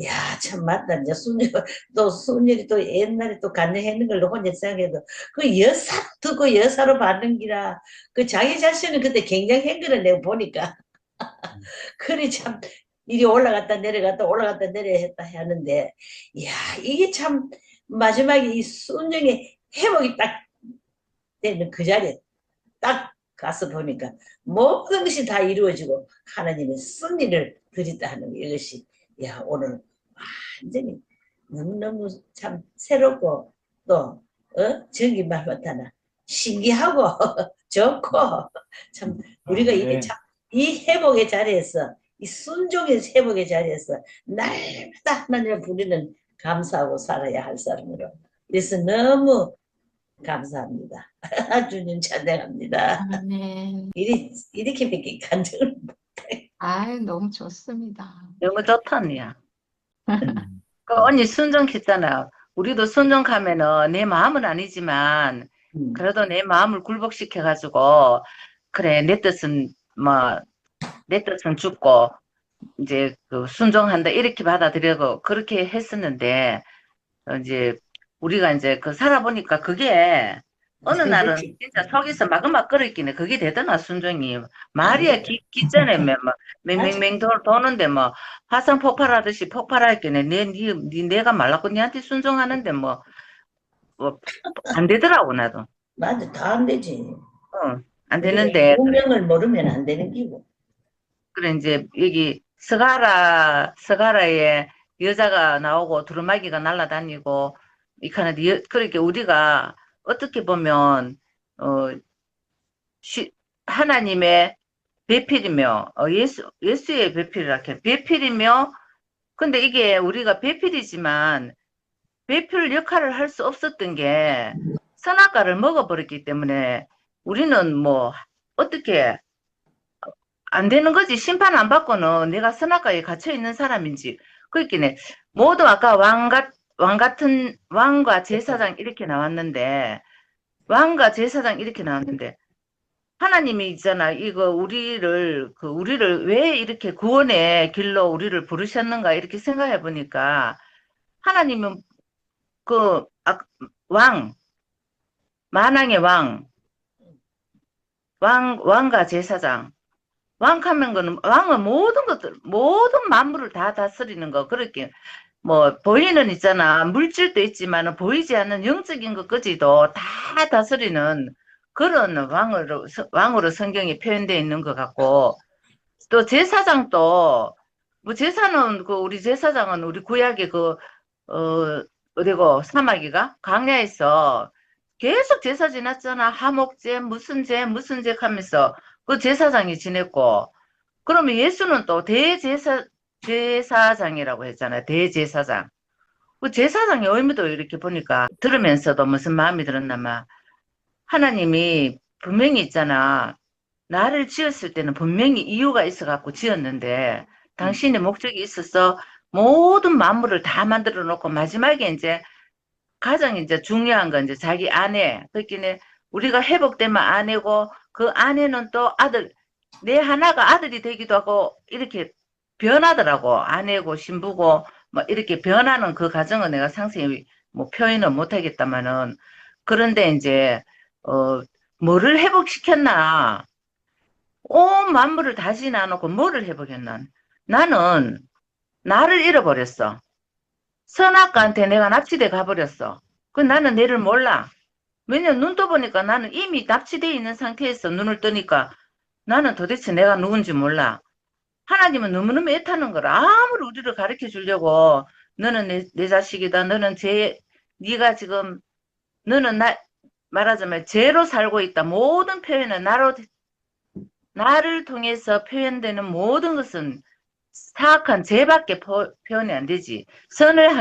야, 참 맞다. 이제 순열이 또 옛날에 또 간증했는 걸로 혼자 생각해도 그 여사 듣고 여사로 받는 기라 그 자기 자신은 그때 굉장히 거를 내가 보니까 그래 참 이리 올라갔다 내려갔다 올라갔다 내려했다 하는데, 이야, 이게 참 마지막에 이 순종의 회복이 딱 되는 그 자리에 딱 가서 보니까 모든 것이 다 이루어지고 하나님의 승리를 드렸다 하는 이것이, 야, 오늘 완전히 너무너무 참 새롭고 또 정기 말 못하나 신기하고 좋고, 참 우리가 이게 참 이 회복의 자리에서 이 순종의 회복의 자리에서 날마다 하나님을 부르는 감사하고 살아야 할 사람으로, 그래서 너무 감사합니다. 주님 찬양합니다. 아멘. 이렇게밖에 간증을 아유, 너무 좋습니다. 너무 좋다, 언니야. 그 언니 순종했잖아. 우리도 순종하면은 내 마음은 아니지만 그래도 내 마음을 굴복시켜가지고 그래 내 뜻은 뭐 내 뜻은 죽고 이제 그 순종한다 이렇게 받아들이고 그렇게 했었는데 이제 우리가 이제 그 살아보니까 그게 어느 날은 진짜 속에서 마그마 끓이기네 그게 되더나 순종이 말이야 기전에 막 맹맹맹 도는데 뭐 화산 폭발하듯이 폭발하겠네 내가 말랐고 니한테 순종하는데 뭐 안 되더라고 나도 맞아, 다 안 되지. 안 되는데 운명을 모르면 안 되는 기고. 그래 이제 여기 스가라에 여자가 나오고 두루마기가 날아다니고 이카는 그렇게 우리가 어떻게 보면 하나님의 배필이며 예수의 배필이며 근데 이게 우리가 배필이지만 배필 역할을 할 수 없었던 게 선악과를 먹어버렸기 때문에 우리는 뭐 어떻게 안 되는 거지. 심판 안 받고는 내가 선악과에 갇혀 있는 사람인지. 그렇기는 모두 아까 왕과 제사장 이렇게 나왔는데 하나님이 있잖아. 이거 우리를 왜 이렇게 구원의 길로 우리를 부르셨는가 이렇게 생각해 보니까 하나님은 만왕의 왕과 제사장 왕하면 거는 왕은 모든 만물을 다 다스리는 거. 그렇게 뭐 보이는 있잖아. 물질도 있지만 보이지 않는 영적인 것까지도 다 다스리는 그런 왕으로 성경이 표현되어 있는 것 같고 또 제사장도 뭐 제사는 우리 제사장은 우리 구약의 어디고 사마귀가 광야에서 계속 제사 지났잖아. 하목제 무슨 제 하면서 그 제사장이 지냈고 그러면 예수는 또 제사장이라고 했잖아요. 대제사장. 그 제사장의 의미도 이렇게 보니까 들으면서도 무슨 마음이 들었나마. 하나님이 분명히 있잖아. 나를 지었을 때는 분명히 이유가 있어갖고 지었는데 당신의 목적이 있어서 모든 만물을 다 만들어 놓고 마지막에 이제 가장 이제 중요한 건 이제 자기 아내, 그러니까 우리가 회복되면 아내고 그 아내는 또 아들, 내 하나가 아들이 되기도 하고 이렇게 변하더라고. 아내고 신부고 뭐 이렇게 변하는 그 과정은 내가 상세히 뭐 표현은 못하겠다마는 그런데 이제 뭐를 회복시켰나? 온 만물을 다시 나누고 뭐를 회복했나? 나는 나를 잃어버렸어. 선악과한테 내가 납치돼 가버렸어. 그 나는 내를 몰라. 왜냐면 눈 떠보니까 나는 이미 납치돼 있는 상태에서 눈을 뜨니까 나는 도대체 내가 누군지 몰라. 하나님은 너무너무 애타는 거라. 아무리 우리를 가르쳐 주려고 너는 내 자식이다. 너는 네가 지금 너는 말하자면 죄로 살고 있다. 모든 표현은 나를 통해서 표현되는 모든 것은 사악한 죄밖에 표현이 안 되지. 선을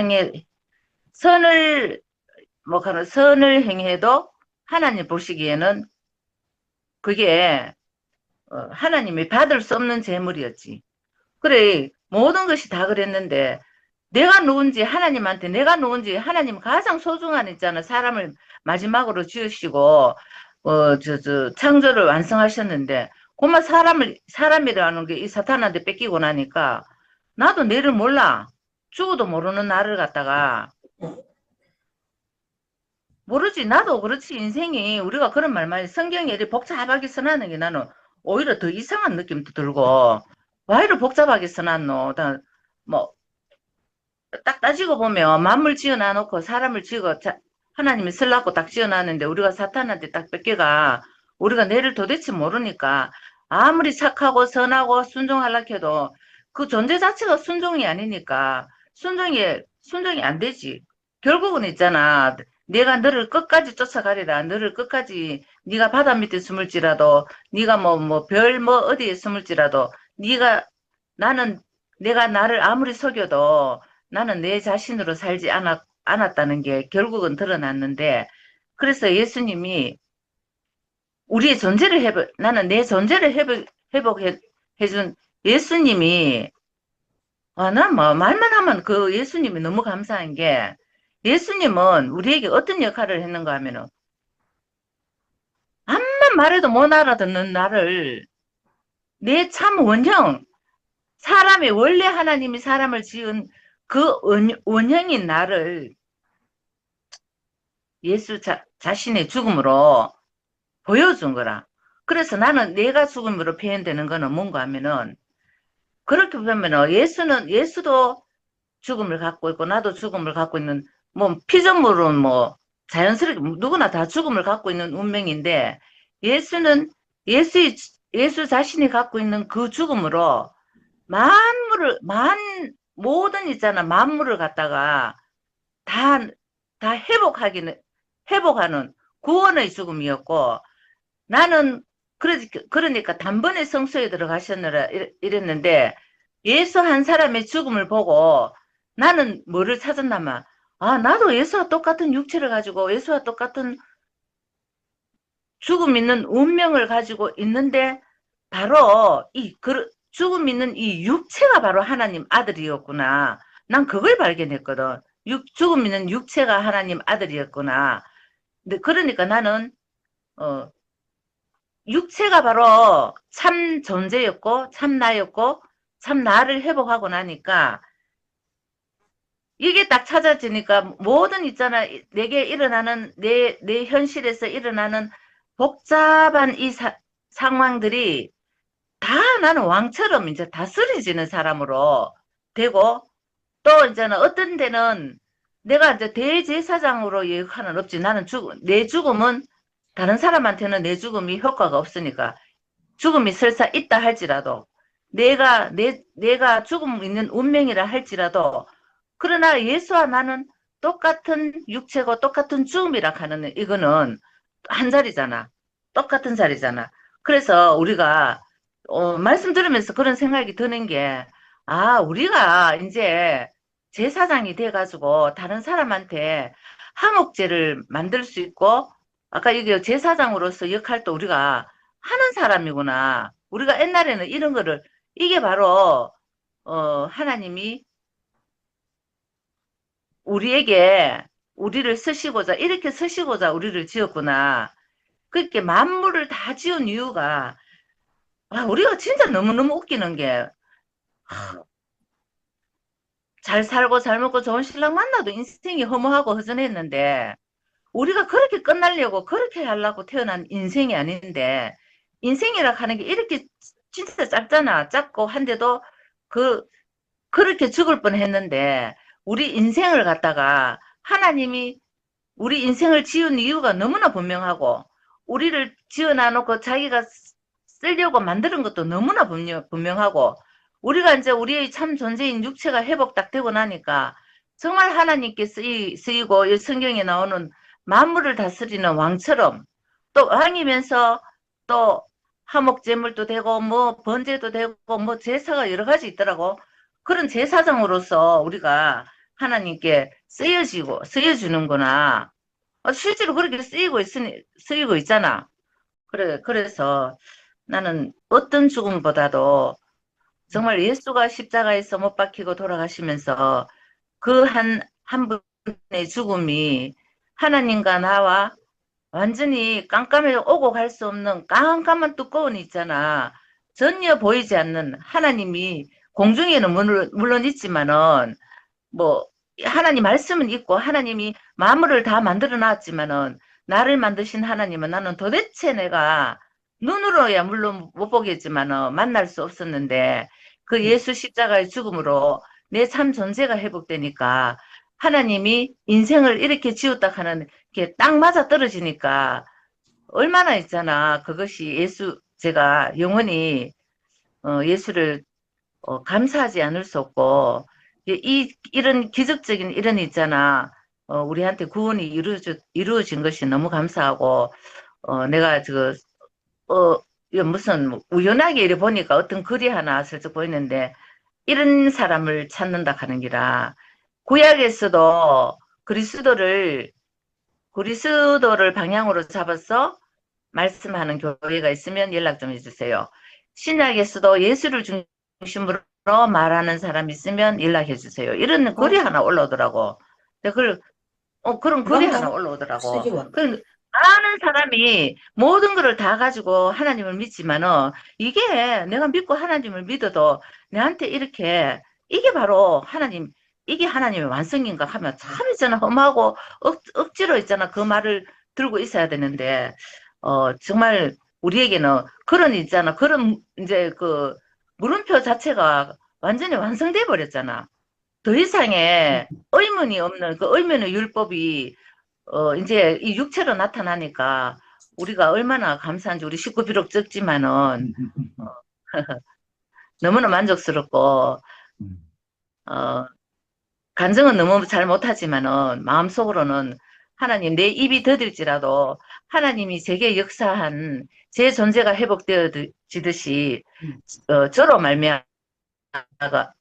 행해도 하나님 보시기에는 그게 하나님이 받을 수 없는 재물이었지. 그래, 모든 것이 다 그랬는데 내가 누군지 하나님한테 내가 누군지 하나님 가장 소중한 있잖아. 사람을 마지막으로 지으시고 창조를 완성하셨는데 그만 사람이라는 게 이 사탄한테 뺏기고 나니까 나도 내를 몰라. 죽어도 모르는 나를 갖다가 모르지. 나도 그렇지. 인생이 우리가 그런 말만 성경이 이렇게 복잡하게 써놨는 게 나는 오히려 더 이상한 느낌도 들고 왜 이렇게 복잡하게 써놨노. 뭐 딱 따지고 보면 만물 지어놔놓고 사람을 하나님이 쓰려고 딱 지어놨는데 우리가 사탄한테 딱 뺏겨가 우리가 내를 도대체 모르니까 아무리 착하고 선하고 순종하려고 해도 그 존재 자체가 순종이 아니니까 순종이 안 되지. 결국은 있잖아. 내가 너를 끝까지 쫓아가리라. 너를 끝까지 네가 바다 밑에 숨을지라도 네가 별 어디에 숨을지라도 내가 나를 아무리 속여도 나는 내 자신으로 살지 않았다는 게 결국은 드러났는데 그래서 예수님이 우리의 존재를 나는 내 존재를 회복해준 예수님이 난 말만 하면 그 예수님이 너무 감사한 게 예수님은 우리에게 어떤 역할을 했는가 하면은 암만 말해도 못 알아듣는 나를 내 참 원형 사람의 원래 하나님이 사람을 지은 그 원형인 나를 예수 자신의 죽음으로 보여준 거라. 그래서 나는 내가 죽음으로 표현되는 거는 뭔가 하면은 그렇게 보면은 예수도 죽음을 갖고 있고 나도 죽음을 갖고 있는 피조물은 자연스럽게 누구나 다 죽음을 갖고 있는 운명인데 예수 자신이 갖고 있는 그 죽음으로 모든 있잖아. 만물을 갖다가 다 회복하는 구원의 죽음이었고 나는 그러니까 단번에 성소에 들어가셨느라 이랬는데 예수 한 사람의 죽음을 보고 나는 뭐를 찾았나마 나도 예수와 똑같은 육체를 가지고 예수와 똑같은 죽음 있는 운명을 가지고 있는데 바로 죽음 있는 이 육체가 바로 하나님 아들이었구나. 난 그걸 발견했거든. 죽음 있는 육체가 하나님 아들이었구나. 근데 그러니까 나는 육체가 바로 참 존재였고 참 나였고 참 나를 회복하고 나니까 이게 딱 찾아지니까 모든 있잖아. 내게 일어나는 내 현실에서 일어나는 복잡한 이 상황들이 다 나는 왕처럼 이제 다스려지는 사람으로 되고 또 이제는 어떤 데는 내가 이제 대제사장으로 역할은 없지. 나는 내 죽음은 다른 사람한테는 내 죽음이 효과가 없으니까 죽음이 설사 있다 할지라도 내가 죽음 있는 운명이라 할지라도 그러나 예수와 나는 똑같은 육체고 똑같은 죽음이라 하는 이거는 한 자리잖아. 똑같은 자리잖아. 그래서 우리가 말씀 들으면서 그런 생각이 드는 게 우리가 이제 제사장이 돼가지고 다른 사람한테 화목제를 만들 수 있고, 아까 이게 제사장으로서 역할도 우리가 하는 사람이구나. 우리가 옛날에는 이런 거를, 이게 바로, 하나님이 우리에게, 우리를 쓰시고자, 이렇게 쓰시고자 우리를 지었구나. 그렇게 만물을 다 지은 이유가, 우리가 진짜 너무너무 웃기는 게, 잘 살고 잘 먹고 좋은 신랑 만나도 인생이 허무하고 허전했는데, 우리가 그렇게 끝나려고 그렇게 하려고 태어난 인생이 아닌데, 인생이라 하는 게 이렇게 진짜 짧잖아. 짧고 한데도 그렇게 죽을 뻔했는데, 우리 인생을 갖다가 하나님이 우리 인생을 지은 이유가 너무나 분명하고, 우리를 지어놔놓고 자기가 쓰려고 만드는 것도 너무나 분명하고, 우리가 이제 우리의 참 존재인 육체가 회복 딱 되고 나니까 정말 하나님께 쓰이고 이 성경에 나오는 만물을 다스리는 왕처럼, 또 왕이면서 또 화목제물도 되고 뭐 번제도 되고 뭐 제사가 여러 가지 있더라고. 그런 제사장으로서 우리가 하나님께 쓰여주는구나. 실제로 그렇게 쓰이고 있잖아. 그래서 나는 어떤 죽음보다도 정말 예수가 십자가에서 못 박히고 돌아가시면서 그 한 분의 죽음이 하나님과 나와 완전히 깜깜해 오고 갈 수 없는 깜깜한 뚜껑이 있잖아. 전혀 보이지 않는 하나님이 공중에는 물론 있지만은 뭐 하나님 말씀은 있고 하나님이 만물을 다 만들어 놨지만은 나를 만드신 하나님은 나는 도대체 내가 눈으로야 물론 못 보겠지만은 만날 수 없었는데 그 예수 십자가의 죽음으로 내 참 존재가 회복되니까 하나님이 인생을 이렇게 지었다 하는 게 딱 맞아 떨어지니까 얼마나 있잖아. 그것이 제가 영원히 예수를 감사하지 않을 수 없고, 이런 기적적인 일은 있잖아. 우리한테 구원이 이루어진 것이 너무 감사하고, 내가 이거 무슨 우연하게 이래 보니까 어떤 글이 하나 슬쩍 보이는데, 이런 사람을 찾는다 하는 기라. 구약에서도 그리스도를 방향으로 잡아서 말씀하는 교회가 있으면 연락 좀 해주세요. 신약에서도 예수를 중심으로 말하는 사람이 있으면 연락해 주세요. 이런 글이 하나 올라오더라고. 그런 글이 하나 올라오더라고. 많은 사람이 모든 것을 다 가지고 하나님을 믿지만은 이게 내가 믿고 하나님을 믿어도 내한테 이렇게 이게 바로 이게 하나님의 완성인가 하면 참 있잖아. 험하고 억지로 있잖아. 그 말을 들고 있어야 되는데 정말 우리에게는 그런 있잖아. 그런 이제 그 물음표 자체가 완전히 완성돼 버렸잖아. 더 이상의 의문이 없는 그 의문의 율법이 이제 이 육체로 나타나니까 우리가 얼마나 감사한지 우리 식구 비록 적지만은 너무나 만족스럽고 간증은 너무 잘 못하지만은 마음속으로는 하나님 내 입이 더딜지라도 하나님이 제게 역사한 제 존재가 회복되어지듯이 저로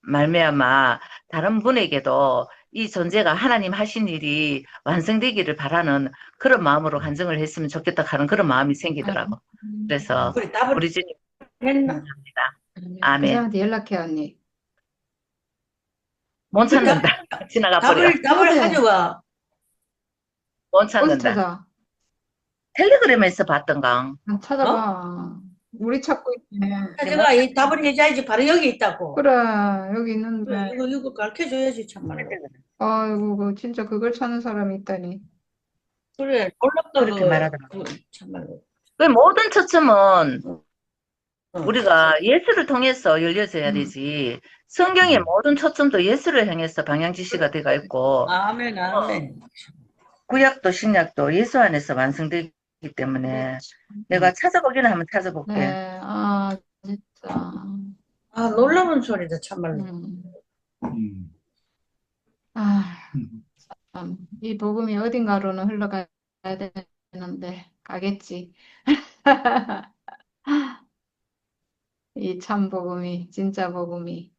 말미암아 다른 분에게도 이 존재가 하나님 하신 일이 완성되기를 바라는 그런 마음으로 간증을 했으면 좋겠다 하는 그런 마음이 생기더라고. 그래서 우리 주님 감사합니다. 그 아멘. 사람한테 연락해, 언니. 못 찾는다. 지나가 버려. 답을 가져와. 못 어디서 찾는다. 찾아? 텔레그램에서 봤던가. 찾아봐. 우리 찾고 있네. 가져가. 이 답을 해줘야지. 바로 여기 있다고. 그래, 여기 있는데. 이거 가르쳐줘야지, 참말로. 아이고, 진짜 그걸 찾는 사람이 있다니. 그래, 놀랍다. 그렇게 말하더라고. 참말로. 그 모든 초점은 응. 우리가 예수를 통해서 열려져야 되지. 성경의 모든 초점도 예수를 향해서 방향 지시가 되어 있고, 아멘, 아멘. 구약도 신약도 예수 안에서 완성되기 때문에 내가 찾아보기는 한번 찾아볼게. 네, 진짜. 놀라운 소리다, 참말로. 참, 이 복음이 어딘가로는 흘러가야 되는데, 가겠지. 이 참 복음이, 진짜 복음이.